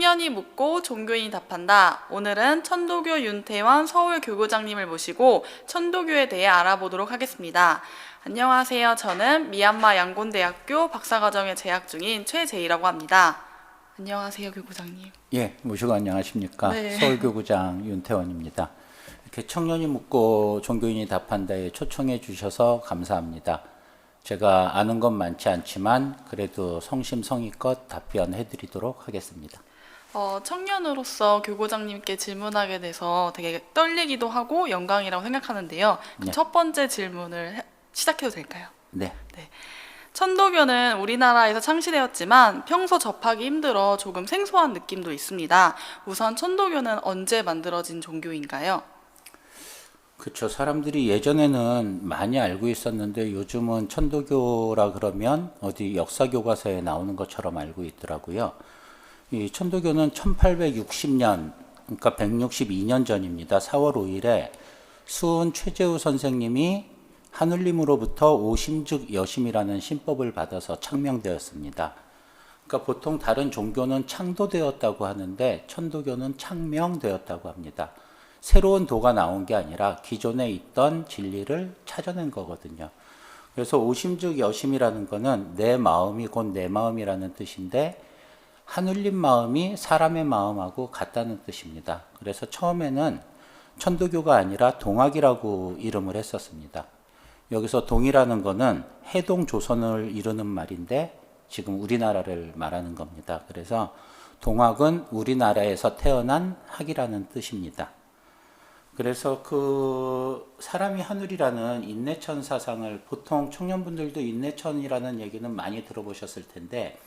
청년이 묻고 종교인이 답한다. 오늘은 천도교 윤태원 서울교구장님을 모시고 천도교에 대해 알아보도록 하겠습니다. 안녕하세요. 저는 미얀마 양곤대학교 박사과정에 재학 중인 최재희라고 합니다. 안녕하세요, 교구장님. 예, 모시고 안녕하십니까. 네. 서울교구장 윤태원입니다. 이렇게 청년이 묻고 종교인이 답한다에 초청해 주셔서 감사합니다. 제가 아는 건 많지 않지만 그래도 성심성의껏 답변해 드리도록 하겠습니다. 청년으로서 교구장님께 질문하게 돼서 되게 떨리기도 하고 영광이라고 생각하는데요. 네. 첫 번째 질문을 시작해도 될까요? 네. 천도교는 우리나라에서 창시되었지만 평소 접하기 힘들어 조금 생소한 느낌도 있습니다. 우선 천도교는 언제 만들어진 종교인가요? 그렇죠. 사람들이 예전에는 많이 알고 있었는데 요즘은 천도교라 그러면 어디 역사 교과서에 나오는 것처럼 알고 있더라고요. 이 천도교는 1860년, 그러니까 162년 전입니다. 4월 5일에 수은 최재우 선생님이 하늘님으로부터 오심즉 여심이라는 신법을 받아서 창명되었습니다. 그러니까 보통 다른 종교는 창도되었다고 하는데 천도교는 창명되었다고 합니다. 새로운 도가 나온 게 아니라 기존에 있던 진리를 찾아낸 거거든요. 그래서 오심즉 여심이라는 거는 내 마음이 곧 내 마음이라는 뜻인데 하늘님 마음이 사람의 마음하고 같다는 뜻입니다. 그래서 처음에는 천도교가 아니라 동학이라고 이름을 했었습니다. 여기서 동이라는 거는 해동 조선을 이루는 말인데 지금 우리나라를 말하는 겁니다. 그래서 동학은 우리나라에서 태어난 학이라는 뜻입니다. 그래서 그 사람이 하늘이라는 인내천 사상을 보통 청년분들도 인내천이라는 얘기는 많이 들어보셨을 텐데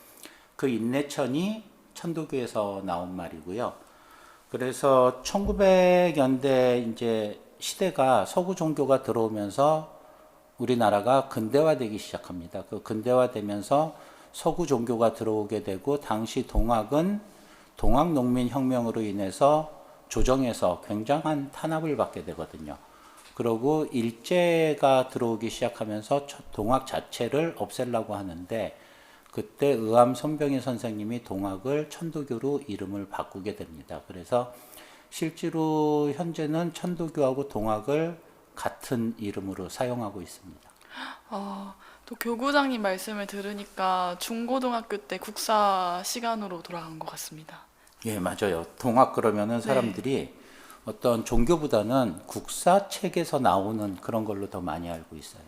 그 인내천이 천도교에서 나온 말이고요. 그래서 1900년대 이제 시대가 서구 종교가 들어오면서 우리나라가 근대화되기 시작합니다. 그 근대화되면서 서구 종교가 들어오게 되고 당시 동학은 동학농민혁명으로 인해서 조정에서 굉장한 탄압을 받게 되거든요. 그리고 일제가 들어오기 시작하면서 동학 자체를 없애려고 하는데 그때 의암 손병희 선생님이 동학을 천도교로 이름을 바꾸게 됩니다. 그래서 실제로 현재는 천도교하고 동학을 같은 이름으로 사용하고 있습니다. 또 교구장님 말씀을 들으니까 중고등학교 때 국사 시간으로 돌아간 것 같습니다. 예, 맞아요. 동학 그러면은 사람들이 어떤 종교보다는 국사책에서 나오는 그런 걸로 더 많이 알고 있어요.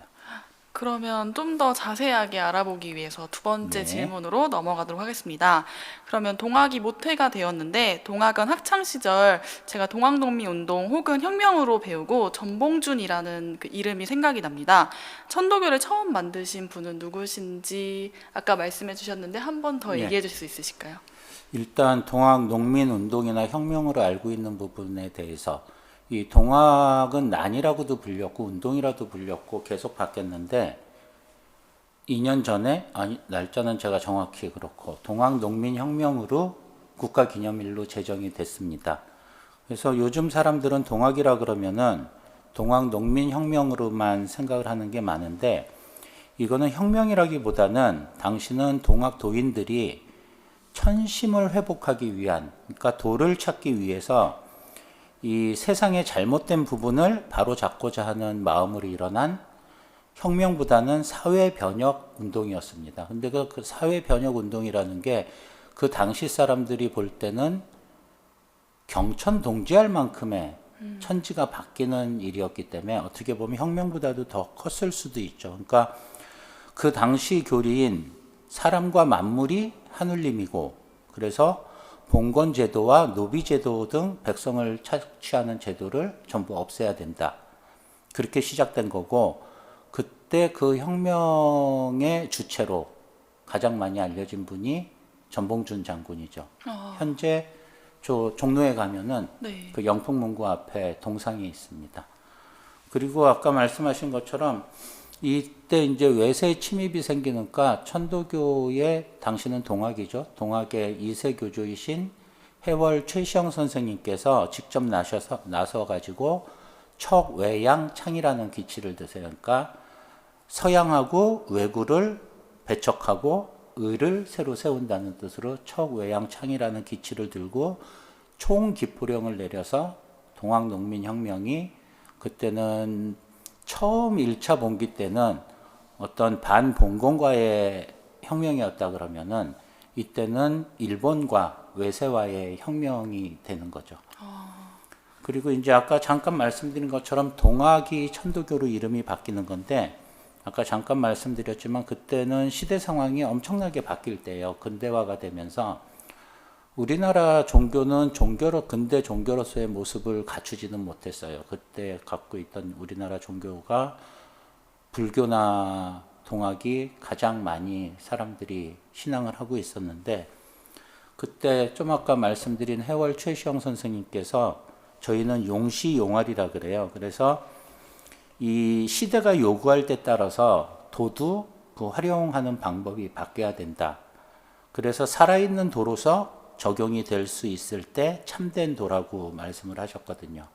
그러면 좀 더 자세하게 알아보기 위해서 두 번째 네. 질문으로 넘어가도록 하겠습니다. 그러면 동학이 모태가 되었는데 동학은 학창 시절 제가 동학농민운동 혹은 혁명으로 배우고 전봉준이라는 그 이름이 생각이 납니다. 천도교를 처음 만드신 분은 누구신지 아까 말씀해 주셨는데 한 번 더 네. 얘기해 줄 수 있으실까요? 일단 동학 농민운동이나 혁명으로 알고 있는 부분에 대해서 이 동학은 난이라고도 불렸고 운동이라도 불렸고 계속 바뀌었는데 2년 전에 아니 날짜는 제가 정확히 그렇고 동학농민혁명으로 국가기념일로 제정이 됐습니다. 그래서 요즘 사람들은 동학이라 그러면은 동학농민혁명으로만 생각을 하는 게 많은데 이거는 혁명이라기보다는 당시는 동학 도인들이 천심을 회복하기 위한 그러니까 도를 찾기 위해서 이 세상의 잘못된 부분을 바로잡고자 하는 마음으로 일어난 혁명보다는 사회 변혁 운동이었습니다. 근데 그 사회 변혁 운동이라는 게 그 당시 사람들이 볼 때는 경천동지할 만큼의 천지가 바뀌는 일이었기 때문에 어떻게 보면 혁명보다도 더 컸을 수도 있죠. 그러니까 그 당시 교리인 사람과 만물이 하늘님이고 그래서 봉건제도와 노비제도 등 백성을 착취하는 제도를 전부 없애야 된다. 그렇게 시작된 거고 그때 그 혁명의 주체로 가장 많이 알려진 분이 전봉준 장군이죠. 현재 저 종로에 가면은 네. 그 영풍문고 앞에 동상이 있습니다. 그리고 아까 말씀하신 것처럼 이때 이제 외세 침입이 생기니까 천도교의 당시는 동학이죠. 동학의 2세 교주이신 해월 최시영 선생님께서 직접 나서 가지고 척외양 창이라는 기치를 드세요. 그러니까 서양하고 외구를 배척하고 의를 새로 세운다는 뜻으로 척외양창이라는 기치를 들고 총기포령을 내려서 동학농민혁명이 그때는 처음 1차 봉기 때는 어떤 반봉건과의 혁명이었다 그러면은 이때는 일본과 외세와의 혁명이 되는 거죠. 그리고 이제 아까 잠깐 말씀드린 것처럼 동학이 천도교로 이름이 바뀌는 건데 아까 잠깐 말씀드렸지만 그때는 시대 상황이 엄청나게 바뀔 때예요. 근대화가 되면서 우리나라 종교는 근대 종교로서의 모습을 갖추지는 못했어요. 그때 갖고 있던 우리나라 종교가 불교나 동학이 가장 많이 사람들이 신앙을 하고 있었는데 그때 좀 아까 말씀드린 해월 최시영 선생님께서 저희는 용시용활이라 그래요. 그래서 이 시대가 요구할 때 따라서 도도 그 활용하는 방법이 바뀌어야 된다. 그래서 살아있는 도로서 적용이 될 수 있을 때 참된 도라고 말씀을 하셨거든요.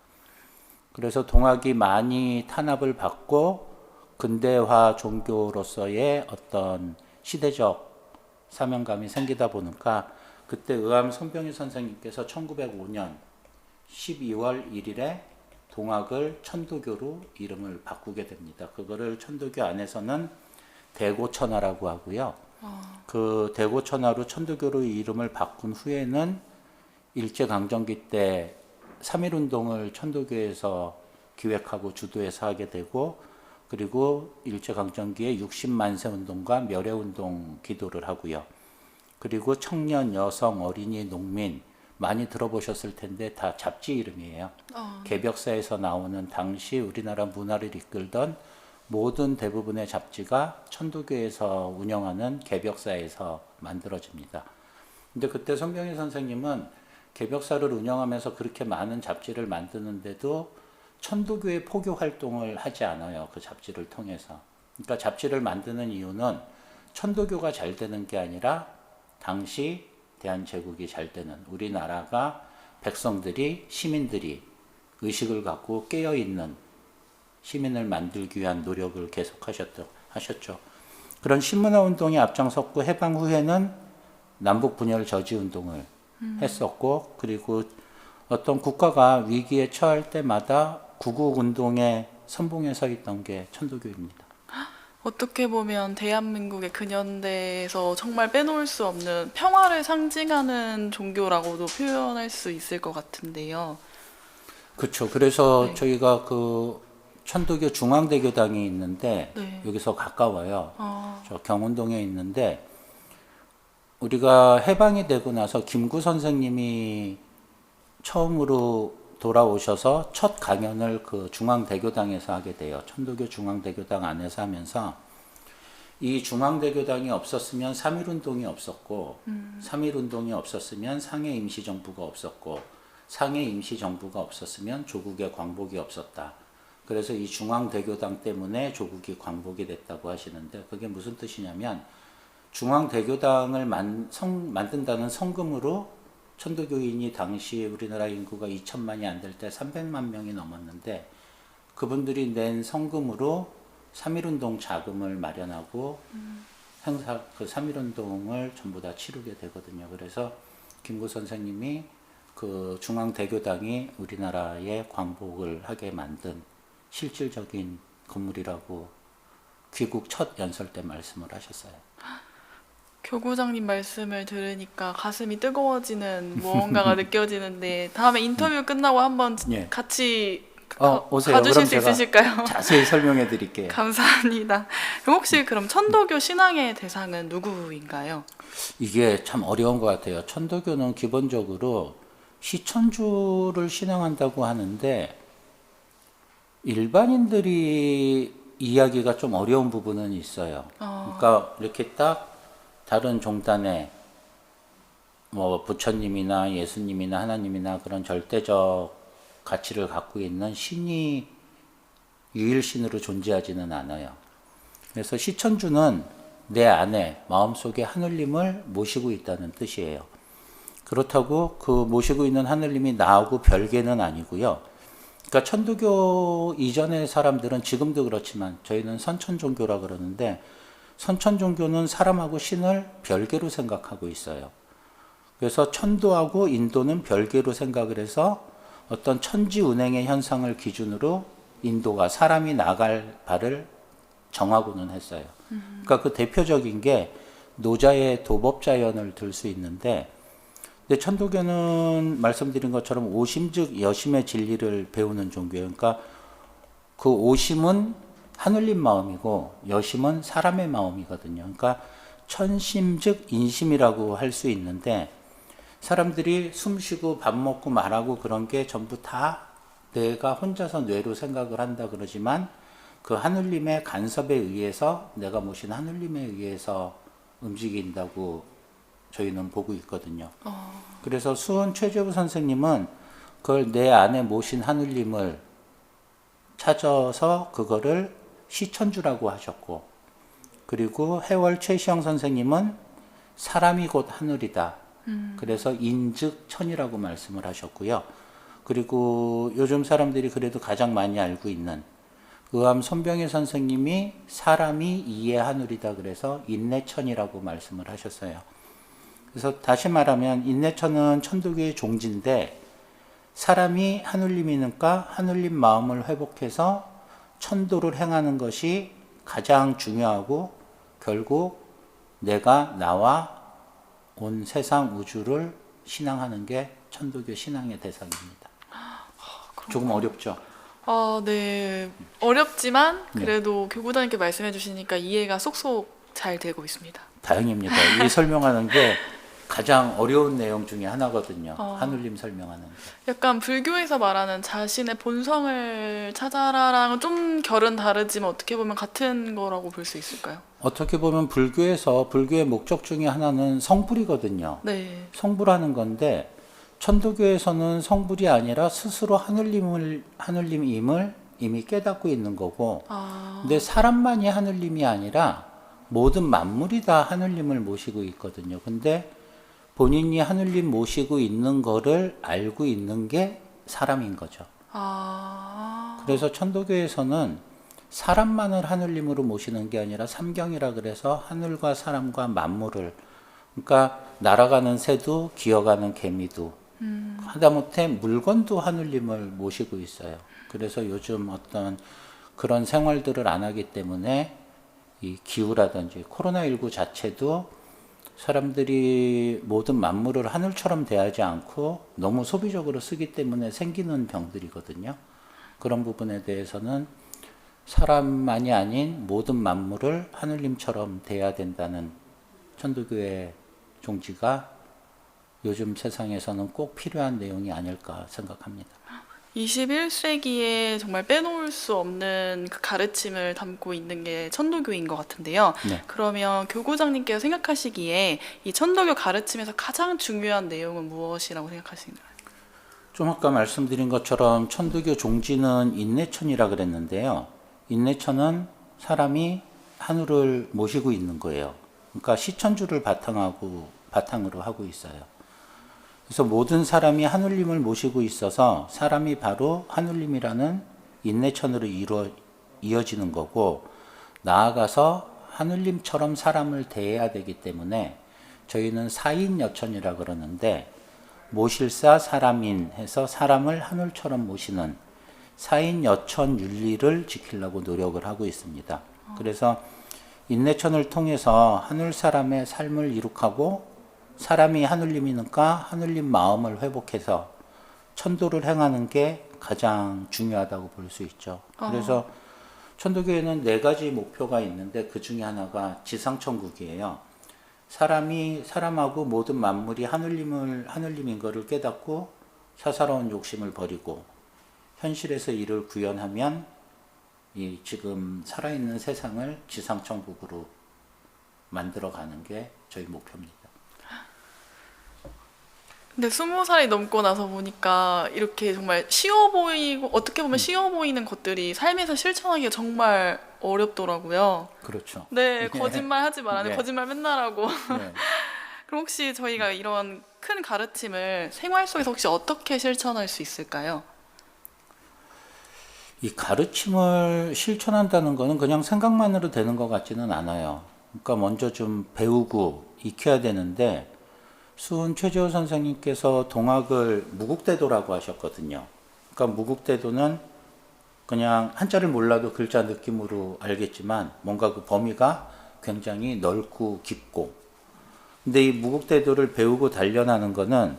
그래서 동학이 많이 탄압을 받고 근대화 종교로서의 어떤 시대적 사명감이 생기다 보니까 그때 의암 손병희 선생님께서 1905년 12월 1일에 동학을 천도교로 이름을 바꾸게 됩니다. 그거를 천도교 안에서는 대고천하라고 하고요. 그 대고천하로 천도교로 이름을 바꾼 후에는 일제강점기 때 3.1운동을 천도교에서 기획하고 주도해서 하게 되고 그리고 일제강점기에 60만세 운동과 멸해운동 기도를 하고요. 그리고 청년, 여성, 어린이, 농민 많이 들어보셨을 텐데 다 잡지 이름이에요. 개벽사에서 나오는 당시 우리나라 문화를 이끌던 모든 대부분의 잡지가 천도교에서 운영하는 개벽사에서 만들어집니다. 근데 그때 손병희 선생님은 개벽사를 운영하면서 그렇게 많은 잡지를 만드는데도 천도교의 포교 활동을 하지 않아요. 그 잡지를 통해서. 그러니까 잡지를 만드는 이유는 천도교가 잘 되는 게 아니라 당시 대한제국이 잘 되는 우리나라가 백성들이 시민들이 의식을 갖고 깨어있는 시민을 만들기 위한 노력을 하셨죠. 그런 신문화 운동에 앞장섰고 해방 후에는 남북 분열 저지 운동을 했었고 그리고 어떤 국가가 위기에 처할 때마다 구국 운동의 선봉에 서 있던 게 천도교입니다. 어떻게 보면 대한민국의 근현대에서 정말 빼놓을 수 없는 평화를 상징하는 종교라고도 표현할 수 있을 것 같은데요. 그렇죠. 그래서 네. 저희가 그 천도교 중앙대교당이 있는데 네. 여기서 가까워요. 저 경운동에 있는데 우리가 해방이 되고 나서 김구 선생님이 처음으로 돌아오셔서 첫 강연을 그 중앙대교당에서 하게 돼요. 천도교 중앙대교당 안에서 하면서 이 중앙대교당이 없었으면 3.1운동이 없었고 3.1운동이 없었으면 상해 임시정부가 없었고 상해 임시정부가 없었으면 조국의 광복이 없었다. 그래서 이 중앙대교당 때문에 조국이 광복이 됐다고 하시는데 그게 무슨 뜻이냐면 중앙대교당을 만든다는 성금으로 천도교인이 당시 우리나라 인구가 2천만이 안 될 때 300만 명이 넘었는데 그분들이 낸 성금으로 3.1운동 자금을 마련하고 그 3.1운동을 전부 다 치르게 되거든요. 그래서 김구 선생님이 그 중앙대교당이 우리나라의 광복을 하게 만든 실질적인 건물이라고 귀국 첫 연설 때 말씀을 하셨어요. 교구장님 말씀을 들으니까 가슴이 뜨거워지는 무언가가 느껴지는데 다음에 인터뷰 끝나고 한번 예. 같이 오세요. 가주실 그럼 수 제가 있으실까요? 자세히 설명해 드릴게요. 감사합니다. 그럼 혹시 그럼 천도교 신앙의 대상은 누구인가요? 이게 참 어려운 것 같아요. 천도교는 기본적으로 시천주를 신앙한다고 하는데 일반인들이 이야기가 좀 어려운 부분은 있어요. 그러니까 이렇게 딱 다른 종단에 뭐 부처님이나 예수님이나 하나님이나 그런 절대적 가치를 갖고 있는 신이 유일신으로 존재하지는 않아요. 그래서 시천주는 내 안에 마음속에 하늘님을 모시고 있다는 뜻이에요. 그렇다고 그 모시고 있는 하늘님이 나하고 별개는 아니고요. 그러니까 천도교 이전의 사람들은 지금도 그렇지만 저희는 선천종교라 그러는데 선천 종교는 사람하고 신을 별개로 생각하고 있어요. 그래서 천도하고 인도는 별개로 생각을 해서 어떤 천지 운행의 현상을 기준으로 인도가 사람이 나갈 바를 정하고는 했어요. 그러니까 그 대표적인 게 노자의 도법자연을 들 수 있는데, 근데 천도교는 말씀드린 것처럼 오심즉 여심의 진리를 배우는 종교예요. 그러니까 그 오심은 하늘님 마음이고 여심은 사람의 마음이거든요. 그러니까 천심즉 인심이라고 할 수 있는데, 사람들이 숨 쉬고 밥 먹고 말하고 그런 게 전부 다 내가 혼자서 뇌로 생각을 한다 그러지만, 그 하늘님의 간섭에 의해서, 내가 모신 하늘님에 의해서 움직인다고 저희는 보고 있거든요. 그래서 수원 최재부 선생님은 그걸 내 안에 모신 하늘님을 찾아서 그거를 시천주라고 하셨고, 그리고 해월 최시영 선생님은 사람이 곧 하늘이다. 그래서 인즉 천이라고 말씀을 하셨고요. 그리고 요즘 사람들이 그래도 가장 많이 알고 있는 의암 손병희 선생님이 사람이 이의 하늘이다. 그래서 인내천이라고 말씀을 하셨어요. 그래서 다시 말하면 인내천은 천도교의 종지인데, 사람이 하늘님이니까 하늘님 마음을 회복해서 천도를 행하는 것이 가장 중요하고, 결국 내가 나와 온 세상 우주를 신앙하는 게 천도교 신앙의 대상입니다. 조금 어렵죠? 네. 어렵지만 그래도 교구장님께 말씀해 주시니까 이해가 쏙쏙 잘 되고 있습니다. 다행입니다. 이 설명하는 게 가장 어려운 내용 중에 하나거든요. 하늘님 설명하는 게. 약간 불교에서 말하는 자신의 본성을 찾아라랑은 좀 결은 다르지만 어떻게 보면 같은 거라고 볼 수 있을까요? 어떻게 보면 불교의 목적 중에 하나는 성불이거든요. 네. 성불하는 건데, 천도교에서는 성불이 아니라 스스로 하늘님임을 이미 깨닫고 있는 거고, 근데 사람만이 하늘님이 아니라 모든 만물이 다 하늘님을 모시고 있거든요. 근데 본인이 하늘님 모시고 있는 거를 알고 있는 게 사람인 거죠. 그래서 천도교에서는 사람만을 하늘님으로 모시는 게 아니라 삼경이라 그래서 하늘과 사람과 만물을, 그러니까 날아가는 새도 기어가는 개미도 하다못해 물건도 하늘님을 모시고 있어요. 그래서 요즘 어떤 그런 생활들을 안 하기 때문에 이 기후라든지 코로나19 자체도 사람들이 모든 만물을 하늘처럼 대하지 않고 너무 소비적으로 쓰기 때문에 생기는 병들이거든요. 그런 부분에 대해서는 사람만이 아닌 모든 만물을 하늘님처럼 대해야 된다는 천도교의 종지가 요즘 세상에서는 꼭 필요한 내용이 아닐까 생각합니다. 21세기에 정말 빼놓을 수 없는 그 가르침을 담고 있는 게 천도교인 것 같은데요. 네. 그러면 교구장님께서 생각하시기에 이 천도교 가르침에서 가장 중요한 내용은 무엇이라고 생각하시나요? 좀 아까 말씀드린 것처럼 천도교 종지는 인내천이라 그랬는데요. 인내천은 사람이 하늘을 모시고 있는 거예요. 그러니까 시천주를 바탕으로 하고 있어요. 그래서 모든 사람이 하늘님을 모시고 있어서 사람이 바로 하늘님이라는 인내천으로 이어지는 거고, 나아가서 하늘님처럼 사람을 대해야 되기 때문에 저희는 사인여천이라 그러는데, 모실사 사람인 해서 사람을 하늘처럼 모시는 사인여천 윤리를 지키려고 노력을 하고 있습니다. 그래서 인내천을 통해서 하늘 사람의 삶을 이룩하고, 사람이 하늘님이니까 하늘님 마음을 회복해서 천도를 행하는 게 가장 중요하다고 볼 수 있죠. 그래서 천도교에는 4가지 목표가 있는데, 그 중에 하나가 지상천국이에요. 사람이 사람하고 모든 만물이 하늘님인 것을 깨닫고 사사로운 욕심을 버리고 현실에서 이를 구현하면 이 지금 살아있는 세상을 지상천국으로 만들어가는 게 저희 목표입니다. 근데 20살이 넘고 나서 보니까 이렇게 정말 쉬워 보이고 어떻게 보면 쉬워 보이는 것들이 삶에서 실천하기가 정말 어렵더라고요. 그렇죠. 네, 거짓말 하지 말라는 네. 거짓말 맨날 하고. 네. 그럼 혹시 저희가 이런 큰 가르침을 생활 속에서 혹시 어떻게 실천할 수 있을까요? 이 가르침을 실천한다는 거는 그냥 생각만으로 되는 것 같지는 않아요. 그러니까 먼저 좀 배우고 익혀야 되는데 수은 최재호 선생님께서 동학을 무국대도라고 하셨거든요. 그러니까 무국대도는 그냥 한자를 몰라도 글자 느낌으로 알겠지만 뭔가 그 범위가 굉장히 넓고 깊고, 근데 이 무국대도를 배우고 단련하는 거는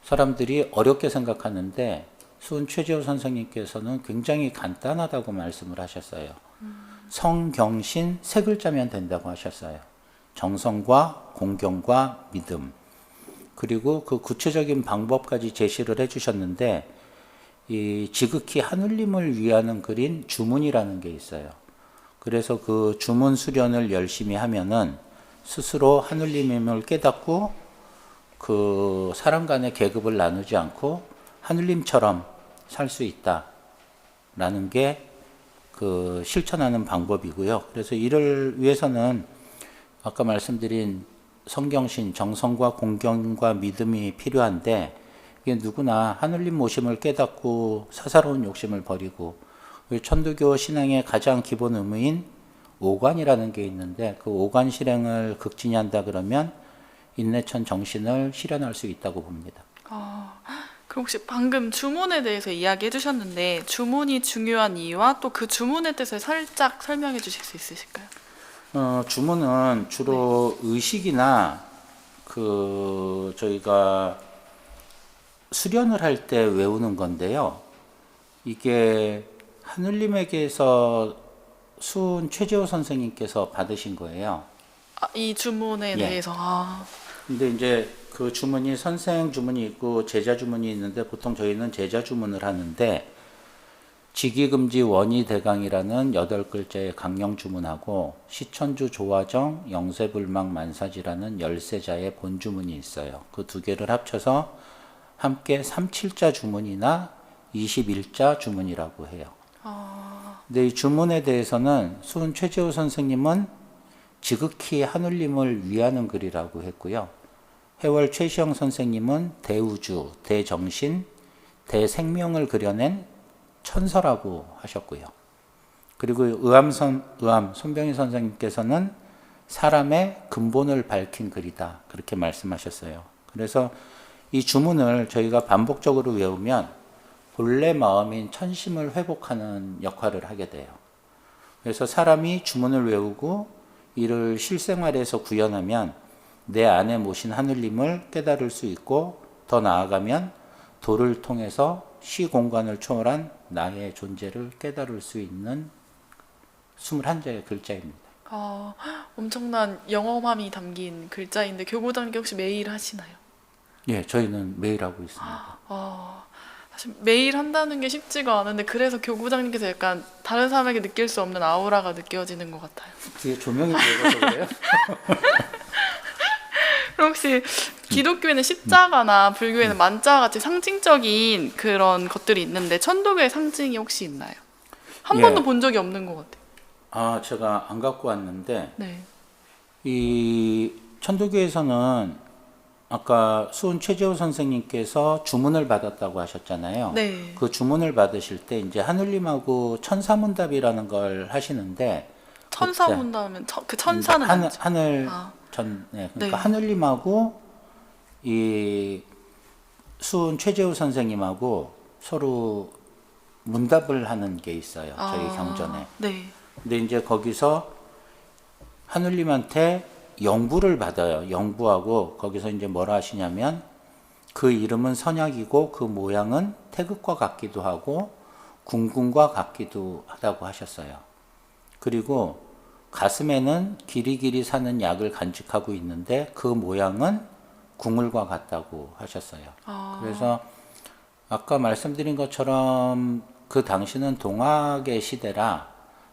사람들이 어렵게 생각하는데 수은 최재호 선생님께서는 굉장히 간단하다고 말씀을 하셨어요. 성경신 세 글자면 된다고 하셨어요. 정성과 공경과 믿음. 그리고 그 구체적인 방법까지 제시를 해주셨는데, 이 지극히 하늘님을 위하는 글인 주문이라는 게 있어요. 그래서 그 주문 수련을 열심히 하면은 스스로 하늘님임을 깨닫고 그 사람 간의 계급을 나누지 않고 하늘님처럼 살 수 있다라는 게 그 실천하는 방법이고요. 그래서 이를 위해서는 아까 말씀드린 성경신, 정성과 공경과 믿음이 필요한데, 이게 누구나 하늘님 모심을 깨닫고 사사로운 욕심을 버리고, 천도교 신앙의 가장 기본 의무인 오관이라는 게 있는데, 그 오관 실행을 극진히 한다 그러면 인내천 정신을 실현할 수 있다고 봅니다. 그럼 혹시 방금 주문에 대해서 이야기해 주셨는데 주문이 중요한 이유와 또 그 주문의 뜻을 살짝 설명해 주실 수 있으실까요? 주문은 주로 의식이나 그 저희가 수련을 할 때 외우는 건데요. 이게 하늘님에게서 수은 최재호 선생님께서 받으신 거예요. 이 주문에 예. 대해서. 근데 이제 그 주문이 선생 주문이 있고 제자 주문이 있는데, 보통 저희는 제자 주문을 하는데, 지기금지 원의대강이라는 8글자의 강령 주문하고 시천주 조화정 영세불망 만사지라는 13자의 본주문이 있어요. 그 두 개를 합쳐서 함께 37자 주문이나 21자 주문이라고 해요. 근데 이 주문에 대해서는 수은 최재호 선생님은 지극히 하늘님을 위하는 글이라고 했고요. 해월 최시영 선생님은 대우주, 대정신, 대생명을 그려낸 천서라고 하셨고요. 그리고 의암 손병희 선생님께서는 사람의 근본을 밝힌 글이다, 그렇게 말씀하셨어요. 그래서 이 주문을 저희가 반복적으로 외우면 본래 마음인 천심을 회복하는 역할을 하게 돼요. 그래서 사람이 주문을 외우고 이를 실생활에서 구현하면 내 안에 모신 하늘님을 깨달을 수 있고, 더 나아가면 도를 통해서 시공간을 초월한 나의 존재를 깨달을 수 있는 21자의 글자입니다. 엄청난 영험함이 담긴 글자인데 교구단계 혹시 매일 하시나요? 예, 저희는 매일 하고 있습니다. 사실 매일 한다는 게 쉽지가 않은데, 그래서 교구장님께서 약간 다른 사람에게 느낄 수 없는 아우라가 느껴지는 것 같아요. 그게 조명이 되어서 그래요? 그럼 혹시 기독교에는 십자가나 불교에는 만자와 같이 상징적인 그런 것들이 있는데 천도교의 상징이 혹시 있나요? 한 예. 번도 본 적이 없는 것 같아요. 제가 안 갖고 왔는데, 네. 이 천도교에서는 아까 수은 최재호 선생님께서 주문을 받았다고 하셨잖아요. 네. 그 주문을 받으실 때 이제 하늘님하고 천사문답이라는 걸 하시는데, 천사문답은 그 천사는 아니죠. 하늘 그러니까 네. 하늘님하고 이 수은 최재호 선생님하고 서로 문답을 하는 게 있어요. 저희 경전에. 네. 근데 이제 거기서 하늘님한테 영부를 받아요. 영부하고 거기서 이제 뭐라 하시냐면, 그 이름은 선약이고 그 모양은 태극과 같기도 하고 궁궁과 같기도 하다고 하셨어요. 그리고 가슴에는 길이길이 사는 약을 간직하고 있는데 그 모양은 궁을과 같다고 하셨어요. 그래서 아까 말씀드린 것처럼 그 당시는 동학의 시대라,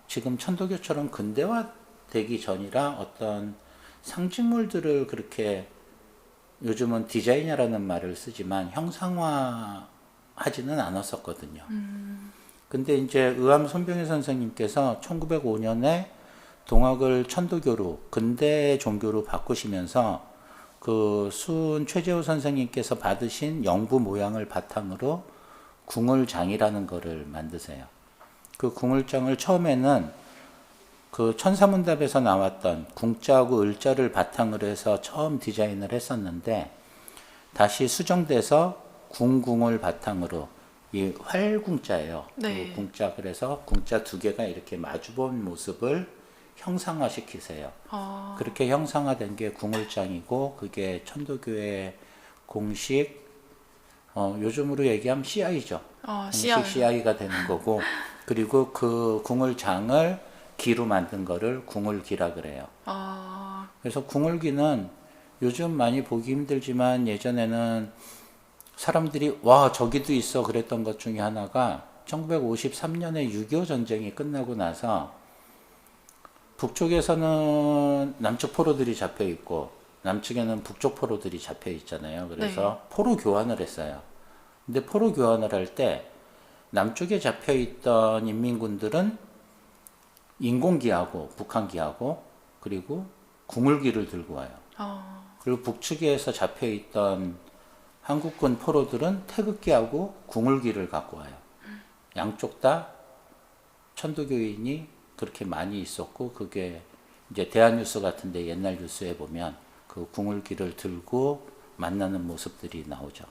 지금 천도교처럼 근대화되기 전이라 어떤 상징물들을 그렇게, 요즘은 디자인이라는 말을 쓰지만 형상화하지는 않았었거든요. 근데 이제 의암 손병희 선생님께서 1905년에 동학을 천도교로, 근대 종교로 바꾸시면서 그 수은 최재호 선생님께서 받으신 영부 모양을 바탕으로 궁을장이라는 거를 만드세요. 그 궁을장을 처음에는 그 천사문답에서 나왔던 궁자하고 을자를 바탕으로 해서 처음 디자인을 했었는데 다시 수정돼서 궁궁을 바탕으로 이 활궁자예요. 네. 그 궁자 그래서 궁자 두 개가 이렇게 마주본 모습을 형상화시키세요. 그렇게 형상화된 게 궁을장이고 그게 천도교의 공식 요즘으로 얘기하면 CI죠. 공식 CI. CI가 되는 거고 그리고 그 궁을장을 기로 만든 거를 궁을기라 그래요. 그래서 궁을기는 요즘 많이 보기 힘들지만 예전에는 사람들이 와 저기도 있어 그랬던 것 중에 하나가 1953년에 6.25 전쟁이 끝나고 나서 북쪽에서는 남측 포로들이 잡혀 있고 남측에는 북쪽 포로들이 잡혀 있잖아요. 그래서 네. 포로 교환을 했어요. 근데 포로 교환을 할 때 남쪽에 잡혀 있던 인민군들은 인공기하고 북한기하고 그리고 궁을기를 들고 와요. 그리고 북측에서 잡혀 있던 한국군 포로들은 태극기하고 궁을기를 갖고 와요. 양쪽 다 천도교인이 그렇게 많이 있었고 그게 이제 대한뉴스 같은데 옛날 뉴스에 보면 그 궁을기를 들고 만나는 모습들이 나오죠.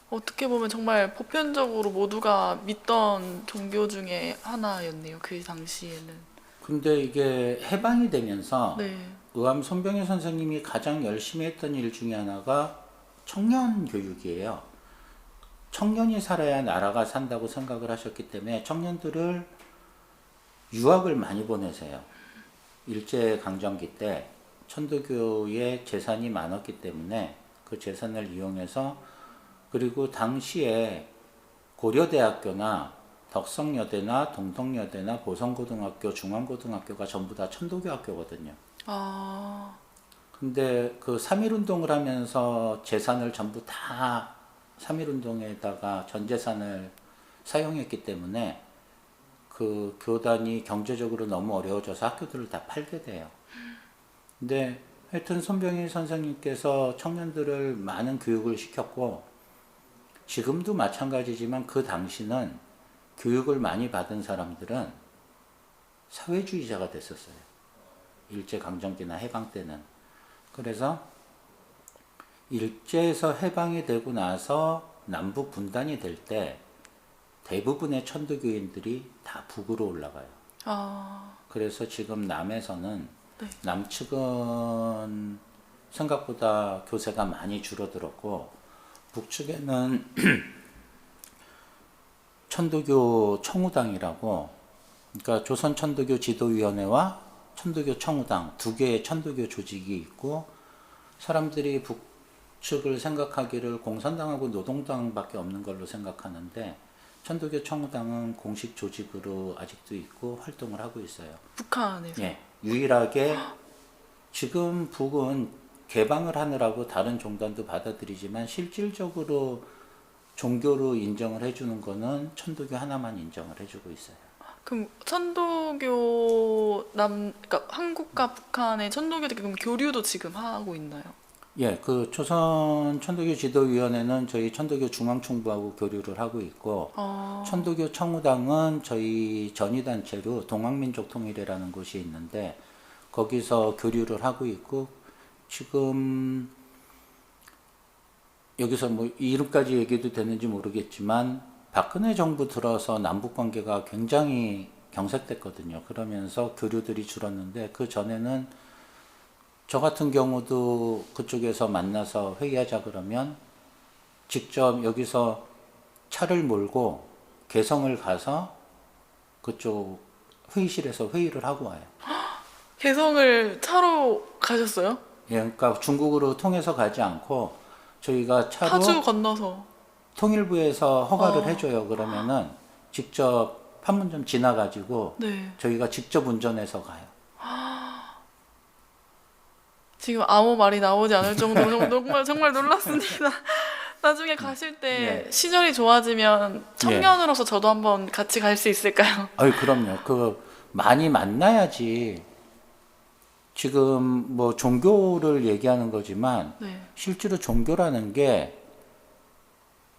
어떻게 보면 정말 보편적으로 모두가 믿던 종교 중에 하나였네요. 그 당시에는. 근데 이게 해방이 되면서 네. 의암 손병희 선생님이 가장 열심히 했던 일 중에 하나가 청년 교육이에요. 청년이 살아야 나라가 산다고 생각을 하셨기 때문에 청년들을 유학을 많이 보내세요. 일제강점기 때 천도교의 재산이 많았기 때문에 그 재산을 이용해서 그리고 당시에 고려대학교나 덕성여대나 동덕여대나 보성고등학교, 중앙고등학교가 전부 다 천도교 학교거든요. 근데 그 3.1운동을 하면서 재산을 전부 다 3.1운동에다가 전 재산을 사용했기 때문에 그 교단이 경제적으로 너무 어려워져서 학교들을 다 팔게 돼요. 근데 하여튼 손병희 선생님께서 청년들을 많은 교육을 시켰고 지금도 마찬가지지만 그 당시는 교육을 많이 받은 사람들은 사회주의자가 됐었어요. 일제강점기나 해방 때는. 그래서 일제에서 해방이 되고 나서 남북 분단이 될 때 대부분의 천도교인들이 다 북으로 올라가요. 그래서 지금 남에서는 네. 남측은 생각보다 교세가 많이 줄어들었고 북측에는 천도교 청우당이라고 그러니까 조선 천도교 지도위원회와 천도교 청우당 두 개의 천도교 조직이 있고 사람들이 북측을 생각하기를 공산당하고 노동당밖에 없는 걸로 생각하는데 천도교 청우당은 공식 조직으로 아직도 있고 활동을 하고 있어요. 북한에서. 예, 유일하게 지금 북은 개방을 하느라고 다른 종단도 받아들이지만 실질적으로 종교로 인정을 해주는 거는 천도교 하나만 인정을 해주고 있어요. 그럼 천도교 그러니까 한국과 북한의 천도교들 그럼 교류도 지금 하고 있나요? 예, 그 조선 천도교 지도위원회는 저희 천도교 중앙총부하고 교류를 하고 있고 천도교 청우당은 저희 전위단체로 동학민족통일회라는 곳이 있는데 거기서 교류를 하고 있고 지금 여기서 뭐 이름까지 얘기도 되는지 모르겠지만 박근혜 정부 들어서 남북 관계가 굉장히 경색됐거든요. 그러면서 교류들이 줄었는데 그 전에는 저 같은 경우도 그쪽에서 만나서 회의하자 그러면 직접 여기서 차를 몰고 개성을 가서 그쪽 회의실에서 회의를 하고 와요. 개성을 차로 가셨어요? 예, 그러니까 중국으로 통해서 가지 않고 저희가 차로 파주 건너서. 통일부에서 허가를 해줘요. 그러면은 직접 판문점 지나가지고 네. 저희가 직접 운전해서 가요. 지금 아무 말이 나오지 않을 정도로 정말 놀랐습니다. 나중에 가실 때 예. 시절이 좋아지면 청년으로서 저도 한번 같이 갈 수 있을까요? 아유, 그럼요. 그 많이 만나야지. 지금 뭐 종교를 얘기하는 거지만 네. 실제로 종교라는 게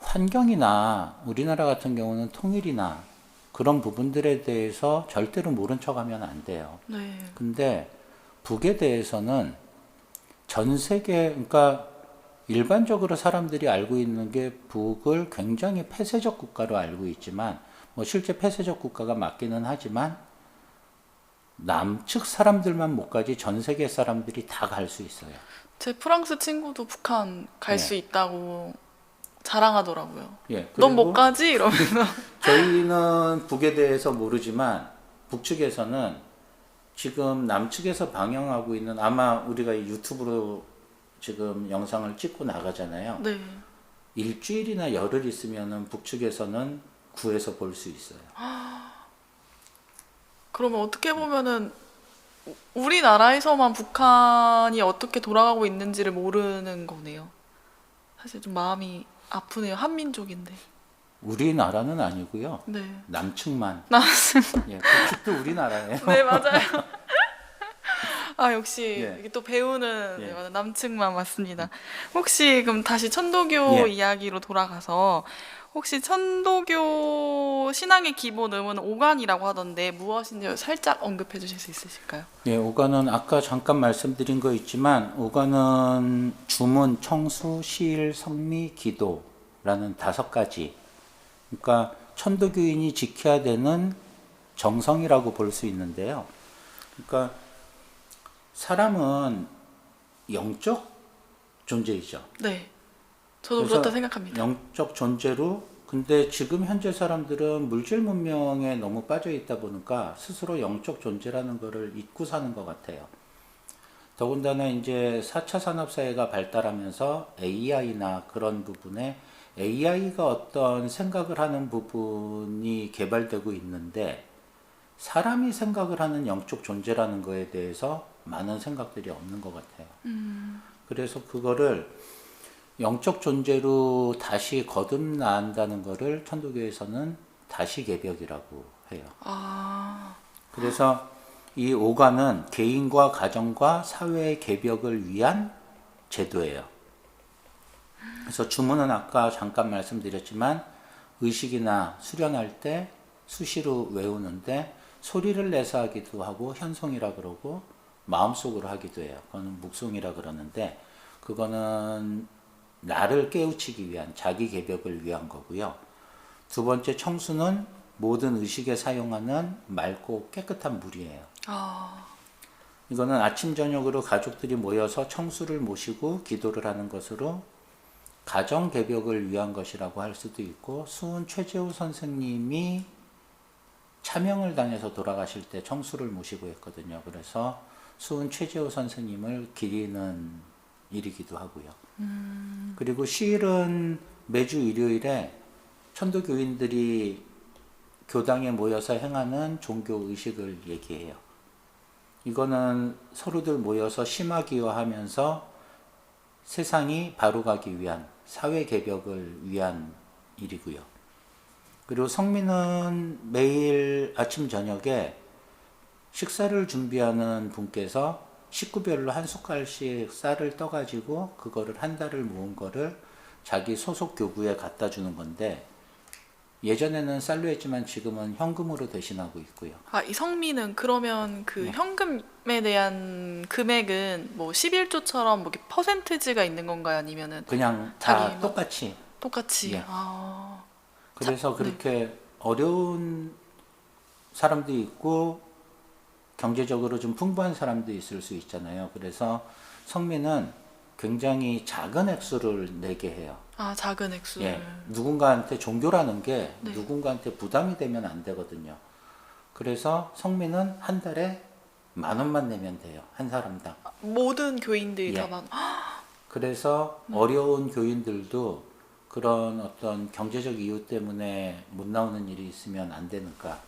환경이나 우리나라 같은 경우는 통일이나 그런 부분들에 대해서 절대로 모른 척하면 안 돼요. 네. 근데 북에 대해서는 전 세계, 그러니까 일반적으로 사람들이 알고 있는 게 북을 굉장히 폐쇄적 국가로 알고 있지만, 뭐 실제 폐쇄적 국가가 맞기는 하지만 남측 사람들만 못 가지 전 세계 사람들이 다 갈 수 있어요. 제 프랑스 친구도 북한 갈 예. 수 있다고 자랑하더라고요. 예. 넌 못 그리고 가지? 이러면서. 저희는 북에 대해서 모르지만 북측에서는 지금 남측에서 방영하고 있는, 아마 우리가 이 유튜브로 지금 영상을 찍고 나가잖아요. 네. 일주일이나 열흘 있으면은 북측에서는 구해서 볼 수 있어요. 그러면 어떻게 보면은 우리나라에서만 북한이 어떻게 돌아가고 있는지를 모르는 거네요. 사실 좀 마음이 아프네요. 한민족인데. 우리나라는 아니고요. 네. 남측만. 나왔습니다. 예, 북측도 우리나라예요. 네, 맞아요. 아, 역시 예. 이게 또 배우는 예. 네, 맞아요. 남측만 맞습니다. 혹시 그럼 다시 천도교 예. 이야기로 돌아가서 혹시 천도교 신앙의 기본음은 오간이라고 하던데 무엇인지 살짝 언급해 주실 수 있으실까요? 예, 오간은 아까 잠깐 말씀드린 거 있지만, 오간은 주문, 청수, 시일, 성미, 기도라는 5가지. 그러니까 천도교인이 지켜야 되는 정성이라고 볼 수 있는데요. 그러니까 사람은 영적 존재이죠. 네. 저도 그래서 그렇다 생각합니다. 영적 존재로, 근데 지금 현재 사람들은 물질 문명에 너무 빠져 있다 보니까 스스로 영적 존재라는 거를 잊고 사는 것 같아요. 더군다나 이제 4차 산업사회가 발달하면서 AI나 그런 부분에 AI가 어떤 생각을 하는 부분이 개발되고 있는데, 사람이 생각을 하는 영적 존재라는 거에 대해서 많은 생각들이 없는 것 같아요. 그래서 그거를 영적 존재로 다시 거듭난다는 거를 천도교에서는 다시 개벽이라고 해요. 아, 그래서 이 오간은 개인과 가정과 사회의 개벽을 위한 제도예요. 그래서 주문은 아까 잠깐 말씀드렸지만 의식이나 수련할 때 수시로 외우는데, 소리를 내서 하기도 하고 현송이라 그러고 마음속으로 하기도 해요. 그거는 묵송이라 그러는데, 그거는 나를 깨우치기 위한, 자기 개벽을 위한 거고요. 두 번째 청수는 모든 의식에 사용하는 맑고 깨끗한 물이에요. 아, 이거는 아침 저녁으로 가족들이 모여서 청수를 모시고 기도를 하는 것으로 가정 개벽을 위한 것이라고 할 수도 있고, 수은 최재우 선생님이 차명을 당해서 돌아가실 때 청수를 모시고 했거든요. 그래서 수은 최재우 선생님을 기리는 일이기도 하고요. 그리고 시일은 매주 일요일에 천도교인들이 교당에 모여서 행하는 종교 의식을 얘기해요. 이거는 서로들 모여서 심화기여하면서 세상이 바로 가기 위한, 사회 개벽을 위한 일이고요. 그리고 성민은 매일 아침 저녁에 식사를 준비하는 분께서 식구별로 한 숟갈씩 쌀을 떠가지고 그거를 한 달을 모은 거를 자기 소속 교구에 갖다 주는 건데, 예전에는 쌀로 했지만 지금은 현금으로 대신하고 있고요. 아, 이 성미는 그러면 그 네. 현금에 대한 금액은 뭐 11조처럼 뭐 이렇게 퍼센트지가 있는 건가요? 아니면은 그냥 자기 다 뭐- 똑같이. 똑같이? 예. 아, 그래서 네. 그렇게 어려운 사람도 있고 경제적으로 좀 풍부한 사람도 있을 수 있잖아요. 그래서 성민은 굉장히 작은 액수를 내게 해요. 아, 작은 액수를. 예, 누군가한테 종교라는 게 네. 누군가한테 부담이 되면 안 되거든요. 그래서 성민은 한 달에 10,000원만 내면 돼요. 한 사람당. 모든 교인들이 예. 다 만. 그래서 어려운 교인들도 그런 어떤 경제적 이유 때문에 못 나오는 일이 있으면 안 되니까.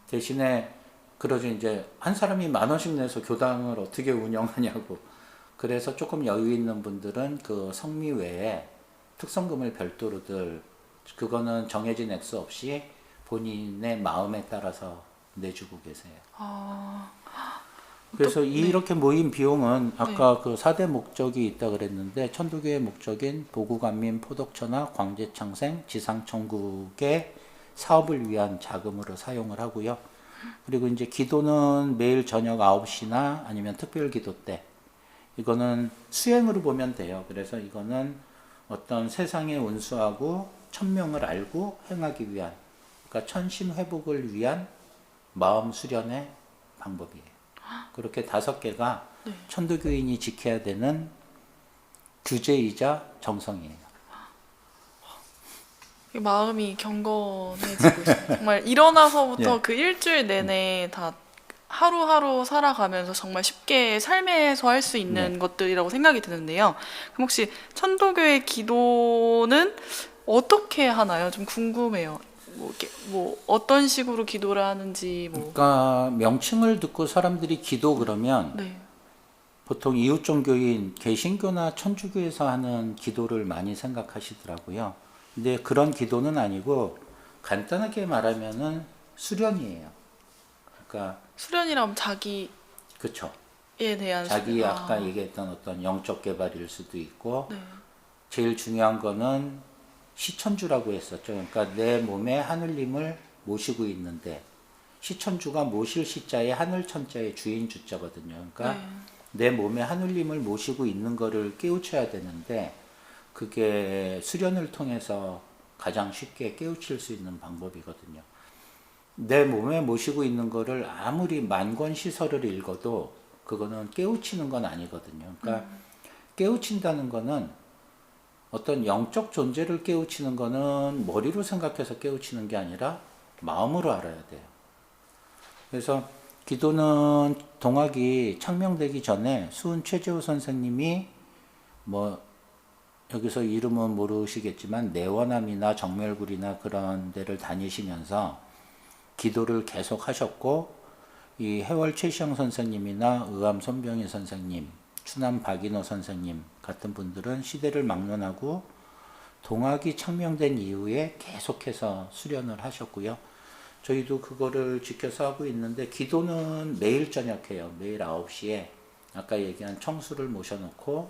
대신에 그러죠. 이제 한 사람이 10,000원씩 내서 교당을 어떻게 운영하냐고. 그래서 조금 여유 있는 분들은 그 성미 외에 특성금을 별도로들, 그거는 정해진 액수 없이 본인의 마음에 따라서 내주고 계세요. 아, 그래서 네. 이렇게 모인 비용은 아까 그 4대 목적이 있다 그랬는데, 천도교의 목적인 보구간민, 포덕천하, 광제창생, 지상천국의 사업을 위한 자금으로 사용을 하고요. 그리고 이제 기도는 매일 저녁 9시나 아니면 특별 기도 때, 이거는 수행으로 보면 돼요. 그래서 이거는 어떤 세상의 운수하고 천명을 알고 행하기 위한, 그러니까 천심 회복을 위한 마음 수련의 방법이에요. 그렇게 5개가 네. 천도교인이 지켜야 되는 규제이자 정성이에요. 마음이 경건해지고 있어요. 정말 일어나서부터 예. 그 일주일 내내 다 하루하루 살아가면서 정말 쉽게 삶에서 할 수 있는 네. 것들이라고 생각이 드는데요. 그럼 혹시 천도교의 기도는 어떻게 하나요? 좀 궁금해요. 뭐, 이렇게 뭐 어떤 식으로 기도를 하는지 뭐. 그러니까 명칭을 듣고 사람들이 기도 그러면 네. 보통 이웃 종교인 개신교나 천주교에서 하는 기도를 많이 생각하시더라고요. 근데 그런 기도는 아니고 간단하게 말하면은 수련이에요. 그러니까 수련이라면 자기에 그쵸. 대한 자기 수련. 아까 얘기했던 어떤 영적 개발일 수도 있고 네. 제일 중요한 거는 시천주라고 했었죠. 그러니까 내 몸에 하늘님을 모시고 있는데 시천주가 모실 시자에 하늘 천자의 주인 주자거든요. 그러니까 네. 내 몸에 하늘님을 모시고 있는 거를 깨우쳐야 되는데 그게 수련을 통해서 가장 쉽게 깨우칠 수 있는 방법이거든요. 내 몸에 모시고 있는 거를 아무리 만권 시설을 읽어도 그거는 깨우치는 건 아니거든요. 그러니까 깨우친다는 거는 어떤 영적 존재를 깨우치는 거는 머리로 생각해서 깨우치는 게 아니라 마음으로 알아야 돼요. 그래서 기도는 동학이 창명되기 전에 수은 최재호 선생님이 뭐 여기서 이름은 모르시겠지만 내원암이나 정멸굴이나 그런 데를 다니시면서 기도를 계속 하셨고 이 해월 최시영 선생님이나 의암 손병희 선생님, 추남 박인호 선생님 같은 분들은 시대를 막론하고 동학이 창명된 이후에 계속해서 수련을 하셨고요. 저희도 그거를 지켜서 하고 있는데 기도는 매일 저녁 해요. 매일 9시에 아까 얘기한 청수를 모셔놓고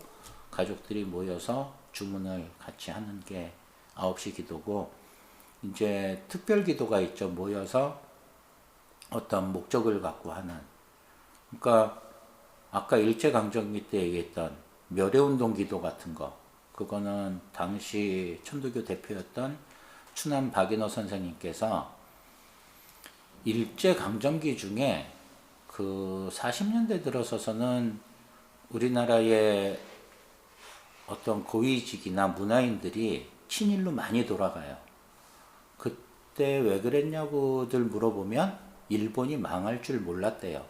가족들이 모여서 주문을 같이 하는 게 9시 기도고 이제 특별 기도가 있죠. 모여서 어떤 목적을 갖고 하는. 그러니까 아까 일제강점기 때 얘기했던 멸해운동 기도 같은 거, 그거는 당시 천도교 대표였던 추남 박인호 선생님께서 일제강점기 중에 그 40년대 들어서서는 우리나라의 어떤 고위직이나 문화인들이 친일로 많이 돌아가요. 그때 왜 그랬냐고들 물어보면 일본이 망할 줄 몰랐대요.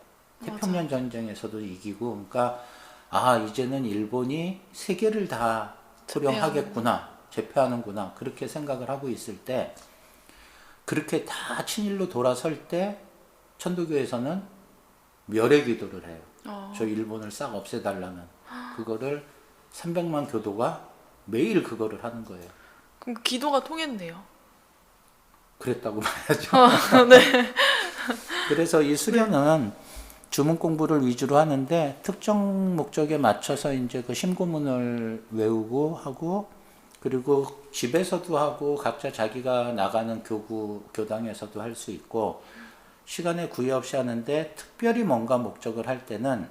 태평양 전쟁에서도 이기고, 그러니까 아 이제는 일본이 세계를 다 토령하겠구나, 제패하는구나 그렇게 생각을 하고 있을 때 그렇게 다 친일로 돌아설 때 천도교에서는 멸해 기도를 해요. 저 일본을 싹 없애달라는 그거를 300만 교도가 매일 그거를 하는 거예요. 그럼 그 기도가 통했네요. 그랬다고 봐야죠. 네. 그래서 이 수련은 주문 공부를 위주로 하는데 특정 목적에 맞춰서 이제 그 심고문을 외우고 하고 그리고 집에서도 하고 각자 자기가 나가는 교당에서도 할 수 있고 시간에 구애 없이 하는데 특별히 뭔가 목적을 할 때는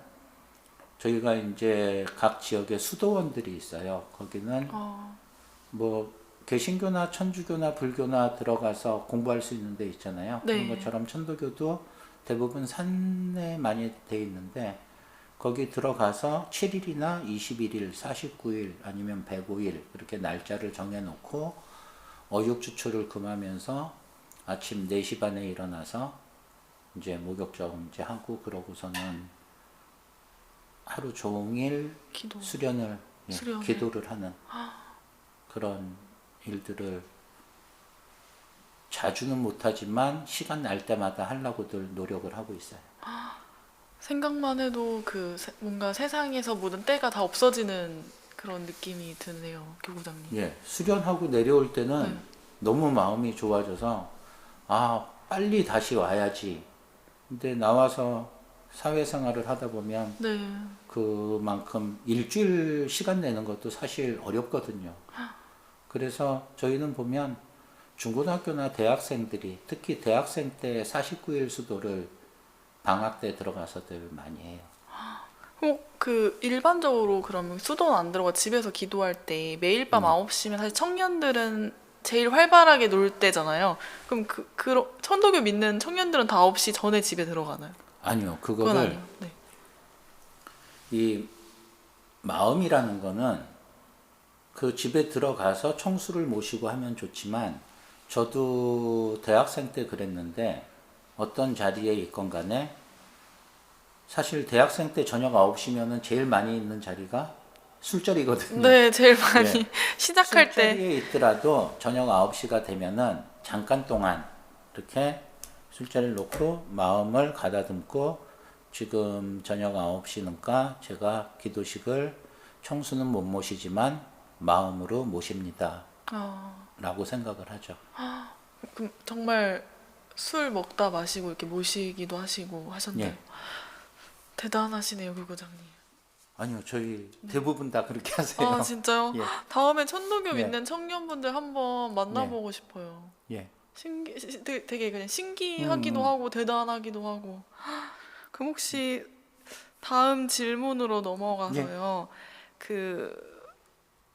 저희가 이제 각 지역에 수도원들이 있어요. 거기는 뭐 개신교나 천주교나 불교나 들어가서 공부할 수 있는 데 있잖아요. 네. 그런 것처럼 천도교도 대부분 산에 많이 돼 있는데 거기 들어가서 7일이나 21일, 49일 아니면 105일 그렇게 날짜를 정해놓고 어육주초를 금하면서 아침 4시 반에 일어나서 이제 목욕정제하고 그러고서는 하루 종일 기도. 수련을 수련을. 기도를 하는 그런 일들을 자주는 못하지만 시간 날 때마다 하려고들 노력을 하고 있어요. 생각만 해도 뭔가 세상에서 모든 때가 다 없어지는 그런 느낌이 드네요, 교구장님. 예, 수련하고 내려올 때는 네. 너무 마음이 좋아져서 아 빨리 다시 와야지. 근데 나와서 사회생활을 하다 보면 네. 그만큼 일주일 시간 내는 것도 사실 어렵거든요. 그래서 저희는 보면 중고등학교나 대학생들이 특히 대학생 때 49일 수도를 방학 때 들어가서들 많이 해요. 그 일반적으로 그러면 수도는 안 들어가 집에서 기도할 때 매일 밤 9시면 사실 청년들은 제일 활발하게 놀 때잖아요. 그럼 천도교 믿는 청년들은 다 9시 전에 집에 들어가나요? 아니요, 그건 그거를 아니에요. 네. 이 마음이라는 거는 그 집에 들어가서 청수를 모시고 하면 좋지만 저도 대학생 때 그랬는데 어떤 자리에 있건 간에 사실 대학생 때 저녁 9시면은 제일 많이 있는 자리가 술자리거든요. 네, 제일 많이 예. 시작할 때. 술자리에 있더라도 저녁 9시가 되면은 잠깐 동안 이렇게 술자리를 놓고 마음을 가다듬고 지금 저녁 9시니까 제가 기도식을 청수는 못 모시지만 마음으로 모십니다. 라고 생각을 하죠. 그럼 정말 술 먹다 마시고 이렇게 모시기도 하시고 하셨나요? 예. 대단하시네요, 교구장님. 아니요, 저희 대부분 다 그렇게 하세요. 아, 진짜요? 예. 다음에 천도교 예. 믿는 청년분들 한번 만나보고 싶어요. 예. 되게 그냥 신기하기도 하고 대단하기도 하고. 그럼 혹시 다음 질문으로 넘어가서요. 그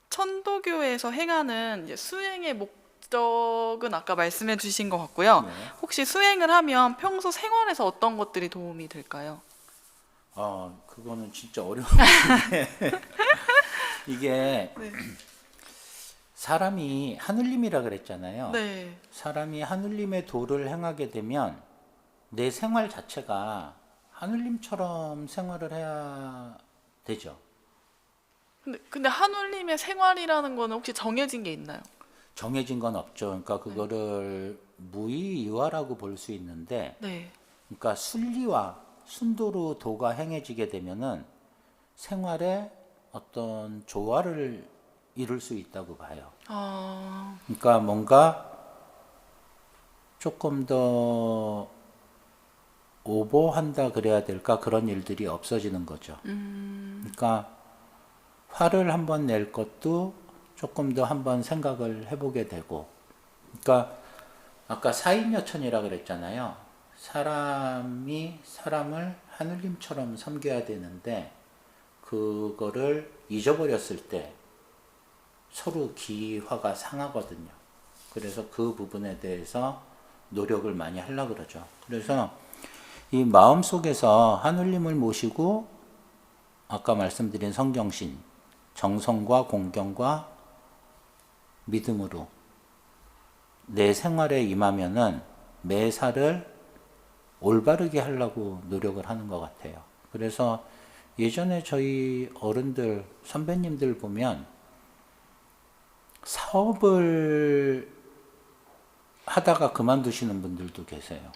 천도교에서 행하는 이제 수행의 목적은 아까 말씀해 주신 것 같고요. 네. 혹시 수행을 하면 평소 생활에서 어떤 것들이 도움이 될까요? 그거는 진짜 어려운데 이게 네. 사람이 하늘님이라 그랬잖아요. 네. 사람이 하늘님의 도를 행하게 되면 내 생활 자체가 하늘님처럼 생활을 해야 되죠. 근데 하늘님의 생활이라는 거는 혹시 정해진 게 있나요? 정해진 건 없죠. 그러니까 그거를 무의유화라고 볼 수 있는데, 네. 그러니까 순리와 순도로 도가 행해지게 되면은 생활에 어떤 조화를 이룰 수 있다고 봐요. 그러니까 뭔가 조금 더 오버한다 그래야 될까 그런 일들이 없어지는 거죠. 그러니까 화를 한번 낼 것도 조금 더 한번 생각을 해보게 되고, 그러니까 아까 사인여천이라 그랬잖아요. 사람이 사람을 하늘님처럼 섬겨야 되는데 그거를 잊어버렸을 때 서로 기화가 상하거든요. 그래서 그 부분에 대해서 노력을 많이 하려고 그러죠. 그래서 이 마음 속에서 하늘님을 모시고 아까 말씀드린 성경신, 정성과 공경과 믿음으로 내 생활에 임하면은 매사를 올바르게 하려고 노력을 하는 것 같아요. 그래서 예전에 저희 어른들, 선배님들 보면 사업을 하다가 그만두시는 분들도 계세요.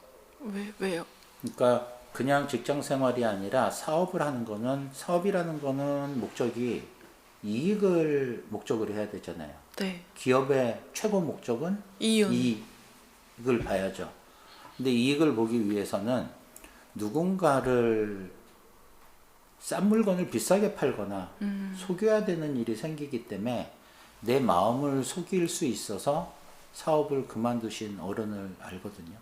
왜요? 그러니까 그냥 직장 생활이 아니라 사업을 하는 거는, 사업이라는 거는 목적이 이익을 목적으로 해야 되잖아요. 네. 기업의 최고 목적은 이익을 봐야죠. 근데 이익을 보기 위해서는 누군가를 싼 물건을 비싸게 팔거나 속여야 되는 일이 생기기 때문에 내 마음을 속일 수 있어서 사업을 그만두신 어른을 알거든요.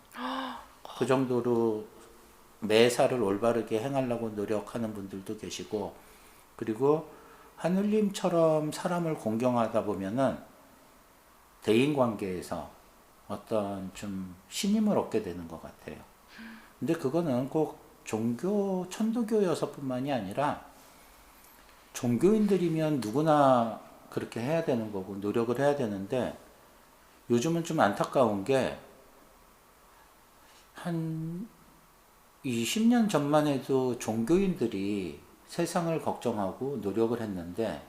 그 정도로 매사를 올바르게 행하려고 노력하는 분들도 계시고, 그리고 하늘님처럼 사람을 공경하다 보면은 대인관계에서 어떤 좀 신임을 얻게 되는 것 같아요. 근데 그거는 꼭 종교, 천도교여서뿐만이 아니라 종교인들이면 누구나 그렇게 해야 되는 거고 노력을 해야 되는데, 요즘은 좀 안타까운 게 한 20년 전만 해도 종교인들이 세상을 걱정하고 노력을 했는데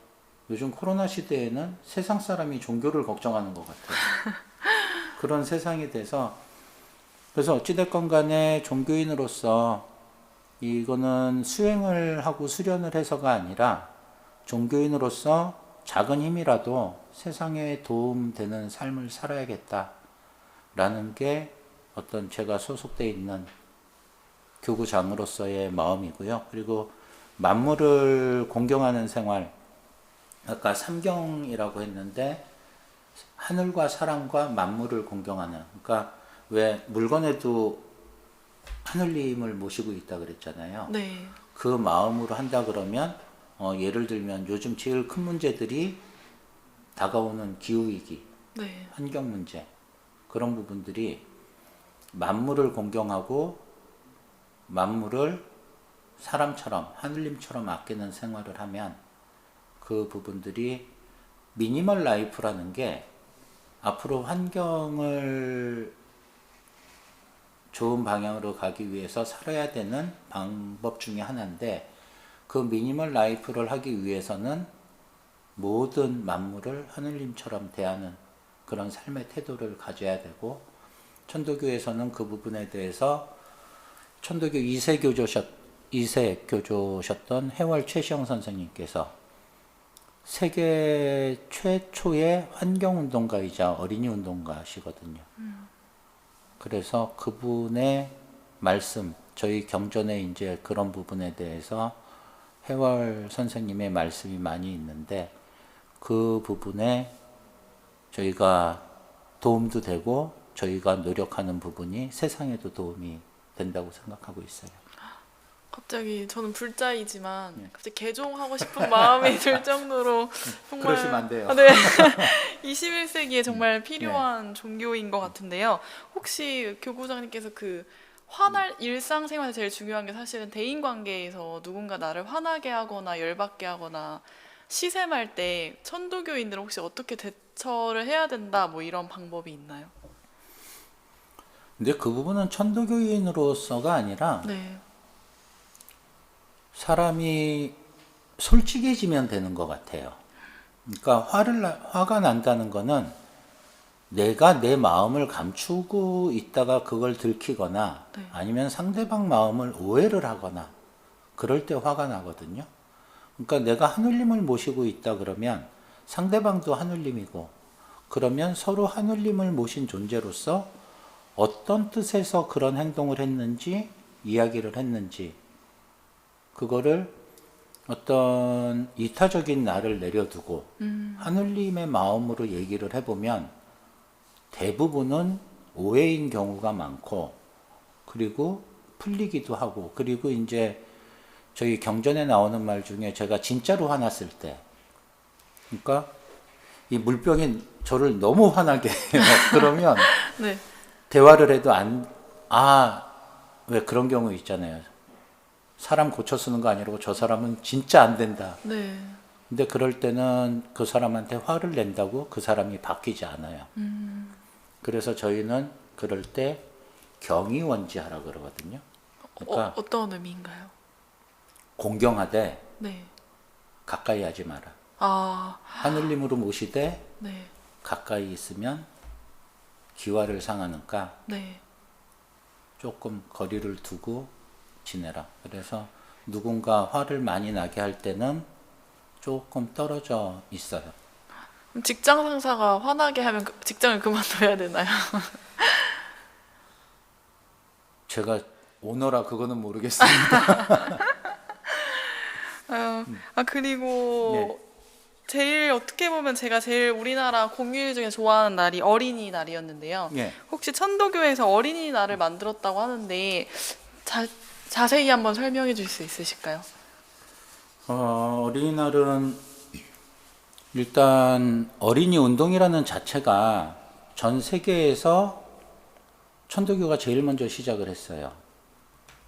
요즘 코로나 시대에는 세상 사람이 종교를 걱정하는 것 같아요. 그런 세상이 돼서, 그래서 어찌됐건 간에 종교인으로서 이거는 수행을 하고 수련을 해서가 아니라 종교인으로서 작은 힘이라도 세상에 도움되는 삶을 살아야겠다라는 게 어떤 제가 소속돼 있는 교구장으로서의 마음이고요. 그리고 만물을 공경하는 생활, 아까 삼경이라고 했는데 하늘과 사람과 만물을 공경하는, 그러니까 왜 물건에도 하늘님을 모시고 있다 그랬잖아요. 네. 그 마음으로 한다 그러면 예를 들면 요즘 제일 큰 문제들이 다가오는 기후위기, 네. 환경 문제, 그런 부분들이 만물을 공경하고 만물을 사람처럼 하늘님처럼 아끼는 생활을 하면 그 부분들이 미니멀 라이프라는 게 앞으로 환경을 좋은 방향으로 가기 위해서 살아야 되는 방법 중에 하나인데, 그 미니멀 라이프를 하기 위해서는 모든 만물을 하늘님처럼 대하는 그런 삶의 태도를 가져야 되고, 천도교에서는 그 부분에 대해서 천도교 2세 교조셨던 해월 최시영 선생님께서 세계 최초의 환경운동가이자 어린이 운동가시거든요. 그래서 그분의 말씀, 저희 경전에 이제 그런 부분에 대해서 해월 선생님의 말씀이 많이 있는데, 그 부분에 저희가 도움도 되고 저희가 노력하는 부분이 세상에도 도움이 된다고 생각하고 있어요. 갑자기 저는 불자이지만 네. 갑자기 개종하고 싶은 마음이 들 정도로 정말 그러시면 안 돼요. 네. 21세기에 정말 필요한 종교인 것 같은데요. 혹시 교구장님께서 그 일상생활에서 제일 중요한 게 사실은 대인 관계에서 누군가 나를 화나게 하거나 열받게 하거나 시샘할 때 천도교인들은 혹시 어떻게 대처를 해야 된다 뭐 이런 방법이 있나요? 근데 그 부분은 천도교인으로서가 아니라 네. 사람이 솔직해지면 되는 것 같아요. 그러니까 화가 난다는 거는 내가 내 마음을 감추고 있다가 그걸 들키거나 네. 아니면 상대방 마음을 오해를 하거나 그럴 때 화가 나거든요. 그러니까 내가 하늘님을 모시고 있다 그러면 상대방도 하늘님이고, 그러면 서로 하늘님을 모신 존재로서 어떤 뜻에서 그런 행동을 했는지, 이야기를 했는지, 그거를 어떤 이타적인 나를 내려두고 하늘님의 마음으로 얘기를 해보면 대부분은 오해인 경우가 많고, 그리고 풀리기도 하고, 그리고 이제 저희 경전에 나오는 말 중에 제가 진짜로 화났을 때, 그러니까 이 물병이 저를 너무 화나게 해요. 그러면 네. 대화를 해도 왜 그런 경우 있잖아요. 사람 고쳐 쓰는 거 아니라고 저 사람은 진짜 안 된다. 네. 근데 그럴 때는 그 사람한테 화를 낸다고 그 사람이 바뀌지 않아요. 그래서 저희는 그럴 때 경의원지하라 그러거든요. 그러니까 어떤 의미인가요? 공경하되 네. 가까이 하지 마라. 아, 하늘님으로 모시되 네. 가까이 있으면 기화를 상하니까 네. 조금 거리를 두고 지내라. 그래서 누군가 화를 많이 나게 할 때는 조금 떨어져 있어요. 그럼 직장 상사가 화나게 하면 직장을 그만둬야 되나요? 제가 오너라 그거는 모르겠습니다. 그리고 네. 제일 어떻게 보면 제가 제일 우리나라 공휴일 중에 좋아하는 날이 어린이날이었는데요. 예. 혹시 천도교에서 어린이날을 만들었다고 하는데 자세히 한번 설명해 주실 수 있으실까요? 어린이날은 일단 어린이 운동이라는 자체가 전 세계에서 천도교가 제일 먼저 시작을 했어요.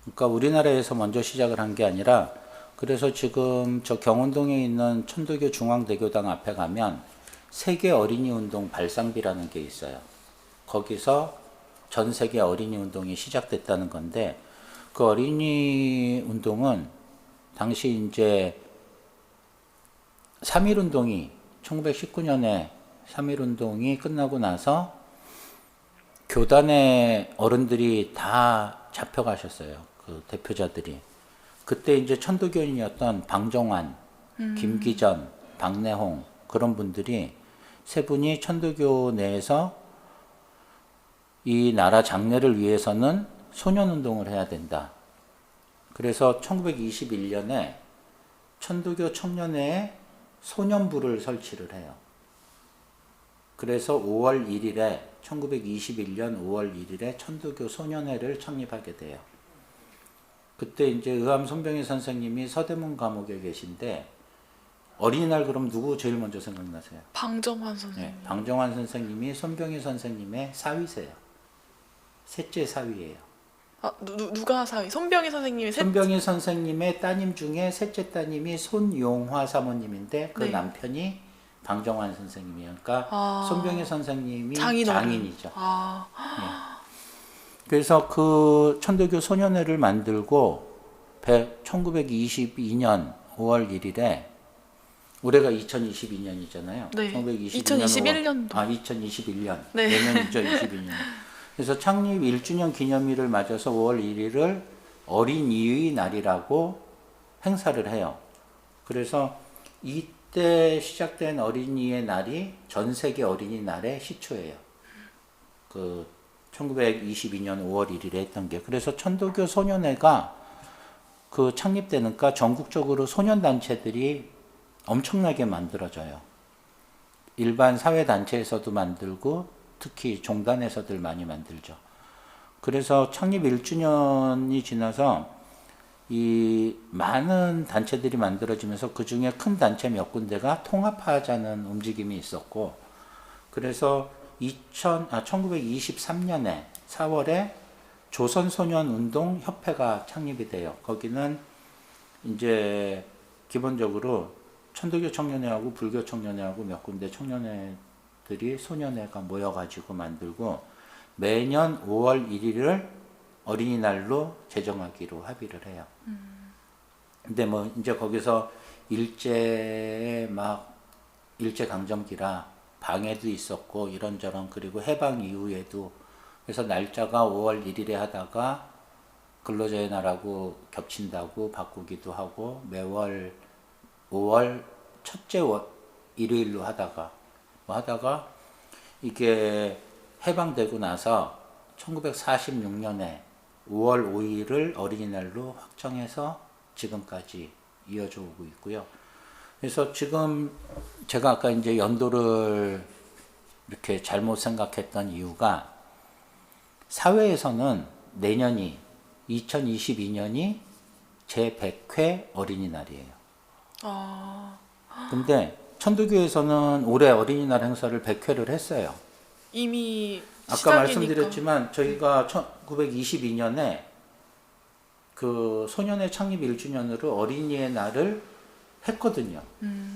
그러니까 우리나라에서 먼저 시작을 한 게 아니라, 그래서 지금 저 경운동에 있는 천도교 중앙대교당 앞에 가면 세계 어린이 운동 발상비라는 게 있어요. 거기서 전 세계 어린이 운동이 시작됐다는 건데, 그 어린이 운동은 당시 이제 3.1운동이 1919년에 3.1운동이 끝나고 나서 교단의 어른들이 다 잡혀가셨어요. 그 대표자들이. 그때 이제 천도교인이었던 방정환, 김기전, 박내홍 그런 분들이 세 분이 천도교 내에서 이 나라 장래를 위해서는 소년운동을 해야 된다. 그래서 1921년에 천도교 청년회에 소년부를 설치를 해요. 그래서 5월 1일에 1921년 5월 1일에 천도교 소년회를 창립하게 돼요. 그때 이제 의암 손병희 선생님이 서대문 감옥에 계신데 어린이날 그럼 누구 제일 먼저 생각나세요? 방정환 선생님. 네, 방정환 선생님이 손병희 선생님의 사위세요. 셋째 사위예요. 아, 누가 사위? 손병희 선생님이 셋. 손병희 선생님의 따님 중에 셋째 따님이 손용화 사모님인데 그 네. 남편이 방정환 선생님이에요. 그러니까 아. 손병희 선생님이 장인어른. 장인이죠. 아, 그래서 그 천도교 소년회를 만들고 1922년 5월 1일에 올해가 2022년이잖아요. 네. 1922년 2021년도. 2021년. 네. 내년이죠, 22년. 그래서 창립 1주년 기념일을 맞아서 5월 1일을 어린이의 날이라고 행사를 해요. 그래서 이때 시작된 어린이의 날이 전 세계 어린이날의 시초예요. 그 1922년 5월 1일에 했던 게. 그래서 천도교 소년회가 그 창립되니까 전국적으로 소년단체들이 엄청나게 만들어져요. 일반 사회단체에서도 만들고 특히 종단에서들 많이 만들죠. 그래서 창립 1주년이 지나서 이 많은 단체들이 만들어지면서 그 중에 큰 단체 몇 군데가 통합하자는 움직임이 있었고, 그래서 1923년에 4월에 조선소년운동협회가 창립이 돼요. 거기는 이제 기본적으로 천도교 청년회하고 불교 청년회하고 몇 군데 청년회들이 소년회가 모여가지고 만들고 매년 5월 1일을 어린이날로 제정하기로 합의를 해요. 근데 뭐 이제 거기서 일제강점기라 방해도 있었고 이런저런, 그리고 해방 이후에도 그래서 날짜가 5월 1일에 하다가 근로자의 날하고 겹친다고 바꾸기도 하고 매월 5월 첫째 일요일로 하다가 이게 해방되고 나서 1946년에 5월 5일을 어린이날로 확정해서 지금까지 이어져 오고 있고요. 그래서 지금 제가 아까 이제 연도를 이렇게 잘못 생각했던 이유가 사회에서는 내년이 2022년이 제100회 어린이날이에요. 근데 천도교에서는 올해 어린이날 행사를 100회를 했어요. 이미 아까 시작이니까. 말씀드렸지만 저희가 1922년에 그 소년회 창립 1주년으로 어린이의 날을 했거든요.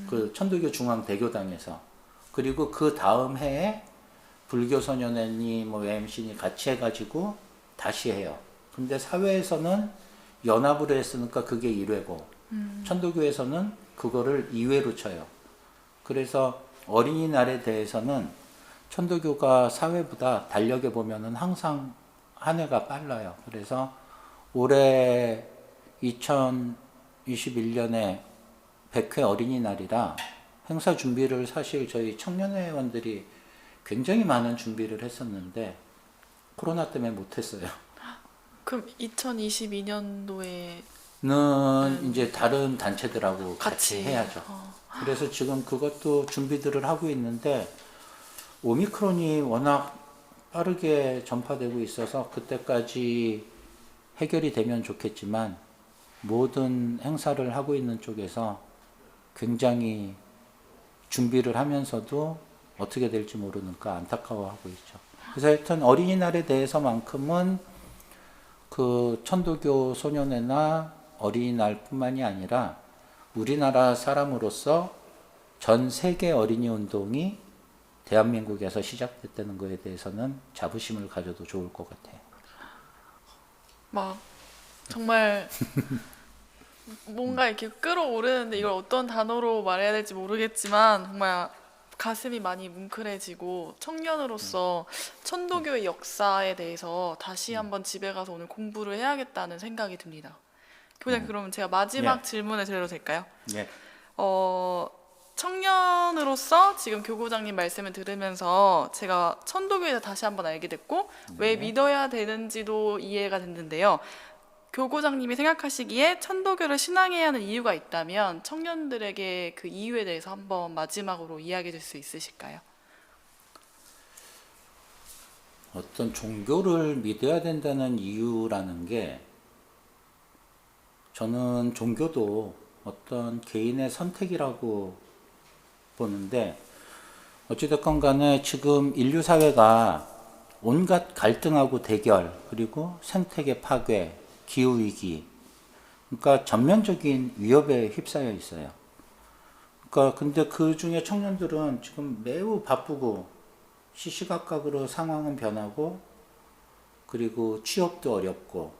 그 천도교 중앙대교당에서. 그리고 그 다음 해에 불교 소년회니 뭐 AMC니 같이 해가지고 다시 해요. 근데 사회에서는 연합으로 했으니까 그게 1회고 천도교에서는 그거를 2회로 쳐요. 그래서 어린이날에 대해서는 천도교가 사회보다 달력에 보면은 항상 한 해가 빨라요. 그래서 올해 2021년에 100회 어린이날이라 행사 준비를 사실 저희 청년회원들이 굉장히 많은 준비를 했었는데 코로나 때문에 못했어요. 그럼 2022년도에 는 이제 다른 단체들하고 같이 같이 해야죠. 그래서 지금 그것도 준비들을 하고 있는데 오미크론이 워낙 빠르게 전파되고 있어서 그때까지 해결이 되면 좋겠지만 모든 행사를 하고 있는 쪽에서 굉장히 준비를 하면서도 어떻게 될지 모르니까 안타까워하고 있죠. 그래서 하여튼 어린이날에 대해서만큼은 그 천도교 소년회나 어린이날뿐만이 아니라 우리나라 사람으로서 전 세계 어린이 운동이 대한민국에서 시작됐다는 것에 대해서는 자부심을 가져도 좋을 것 같아요. 막 정말 뭔가 이렇게 끌어오르는데 이걸 어떤 단어로 말해야 될지 모르겠지만 정말 가슴이 많이 뭉클해지고 청년으로서 천도교의 역사에 대해서 다시 한번 집에 가서 오늘 공부를 해야겠다는 생각이 듭니다. 교장님, 그러면 제가 마지막 예. 질문을 드려도 될까요? 예. 청년으로서 지금 교구장님 말씀을 들으면서 제가 천도교에서 다시 한번 알게 됐고 왜 믿어야 되는지도 이해가 됐는데요. 교구장님이 생각하시기에 천도교를 신앙해야 하는 이유가 있다면 청년들에게 그 이유에 대해서 한번 마지막으로 이야기해 줄 수 있으실까요? 어떤 종교를 믿어야 된다는 이유라는 게 저는 종교도 어떤 개인의 선택이라고 보는데 어찌됐건 간에 지금 인류 사회가 온갖 갈등하고 대결 그리고 생태계 파괴, 기후위기 그러니까 전면적인 위협에 휩싸여 있어요. 그러니까 근데 그 중에 청년들은 지금 매우 바쁘고 시시각각으로 상황은 변하고 그리고 취업도 어렵고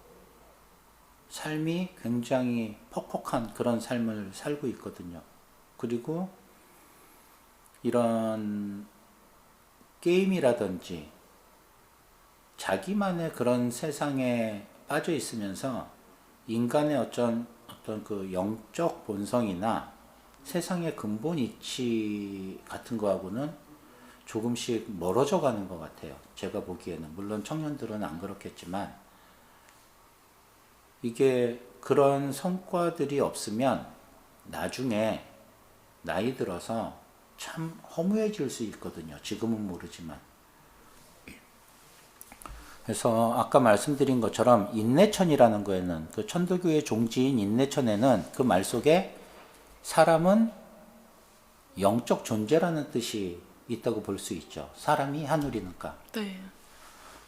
삶이 굉장히 퍽퍽한 그런 삶을 살고 있거든요. 그리고 이런 게임이라든지 자기만의 그런 세상에 빠져 있으면서 인간의 어떤 그 영적 본성이나 세상의 근본 이치 같은 거하고는 조금씩 멀어져 가는 것 같아요. 제가 보기에는. 물론 청년들은 안 그렇겠지만 이게 그런 성과들이 없으면 나중에 나이 들어서 참 허무해질 수 있거든요. 지금은 모르지만. 그래서 아까 말씀드린 것처럼 인내천이라는 거에는 그 천도교의 종지인 인내천에는 그 말 속에 사람은 영적 존재라는 뜻이 있다고 볼 수 있죠. 사람이 하늘이니까. 네.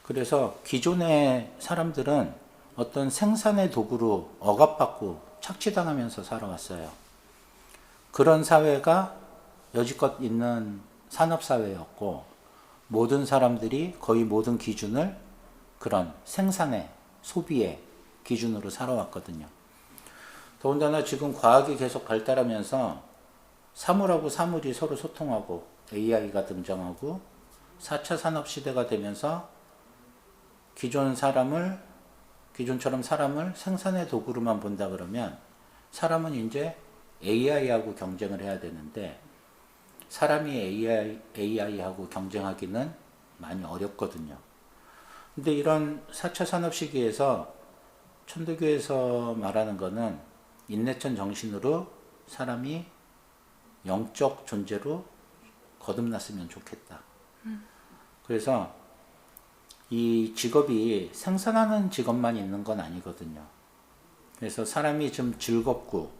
그래서 기존의 사람들은 어떤 생산의 도구로 억압받고 착취당하면서 살아왔어요. 그런 사회가 여지껏 있는 산업사회였고 모든 사람들이 거의 모든 기준을 그런 생산의 소비의 기준으로 살아왔거든요. 더군다나 지금 과학이 계속 발달하면서 사물하고 사물이 서로 소통하고 AI가 등장하고 4차 산업시대가 되면서 기존처럼 사람을 생산의 도구로만 본다 그러면 사람은 이제 AI하고 경쟁을 해야 되는데 사람이 AI하고 경쟁하기는 많이 어렵거든요. 근데 이런 4차 산업 시기에서 천도교에서 말하는 거는 인내천 정신으로 사람이 영적 존재로 거듭났으면 좋겠다. 그래서 이 직업이 생산하는 직업만 있는 건 아니거든요. 그래서 사람이 좀 즐겁고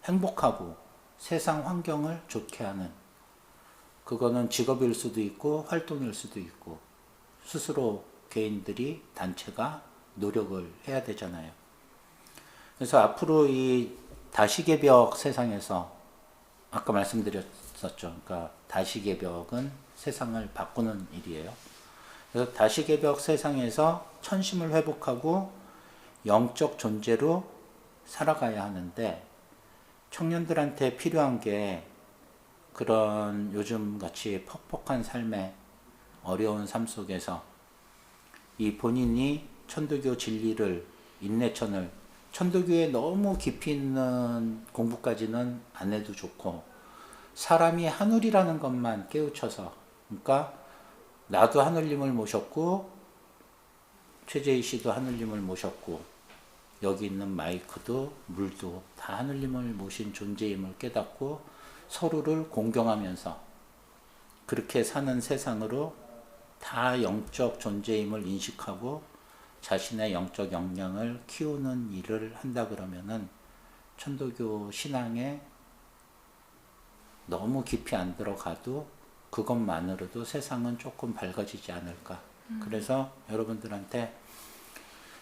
행복하고 세상 환경을 좋게 하는 그거는 직업일 수도 있고 활동일 수도 있고 스스로 개인들이 단체가 노력을 해야 되잖아요. 그래서 앞으로 이 다시개벽 세상에서 아까 말씀드렸었죠. 그러니까 다시개벽은 세상을 바꾸는 일이에요. 그래서 다시개벽 세상에서 천심을 회복하고 영적 존재로 살아가야 하는데 청년들한테 필요한 게 그런 요즘 같이 퍽퍽한 삶의 어려운 삶 속에서 이 본인이 천도교 진리를 인내천을 천도교에 너무 깊이 있는 공부까지는 안 해도 좋고 사람이 하늘이라는 것만 깨우쳐서 그러니까 나도 하늘님을 모셨고 최재희 씨도 하늘님을 모셨고 여기 있는 마이크도 물도 다 하늘님을 모신 존재임을 깨닫고 서로를 공경하면서 그렇게 사는 세상으로 다 영적 존재임을 인식하고 자신의 영적 역량을 키우는 일을 한다 그러면은 천도교 신앙에 너무 깊이 안 들어가도 그것만으로도 세상은 조금 밝아지지 않을까. 그래서 여러분들한테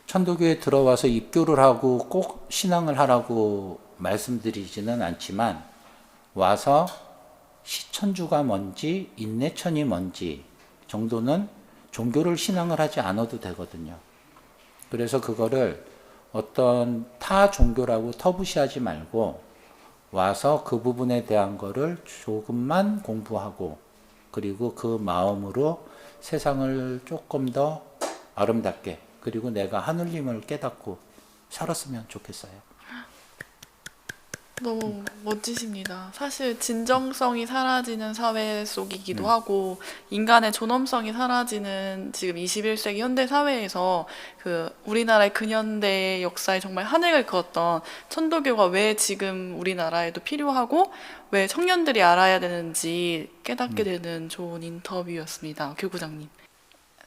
천도교에 들어와서 입교를 하고 꼭 신앙을 하라고 말씀드리지는 않지만 와서 시천주가 뭔지 인내천이 뭔지 정도는 종교를 신앙을 하지 않아도 되거든요. 그래서 그거를 어떤 타 종교라고 터부시하지 말고 와서 그 부분에 대한 거를 조금만 공부하고 그리고 그 마음으로 세상을 조금 더 아름답게 그리고 내가 하늘님을 깨닫고 살았으면 좋겠어요. 너무 멋지십니다. 사실 진정성이 사라지는 사회 속이기도 하고 인간의 존엄성이 사라지는 지금 21세기 현대 사회에서 그 우리나라의 근현대 역사에 정말 한 획을 그었던 천도교가 왜 지금 우리나라에도 필요하고 왜 청년들이 알아야 되는지 깨닫게 되는 좋은 인터뷰였습니다. 교구장님.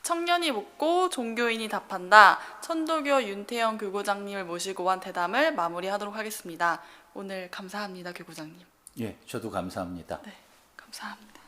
청년이 묻고 종교인이 답한다. 천도교 윤태영 교구장님을 모시고 한 대담을 마무리하도록 하겠습니다. 오늘 감사합니다, 교구장님. 예, 저도 감사합니다. 네, 감사합니다.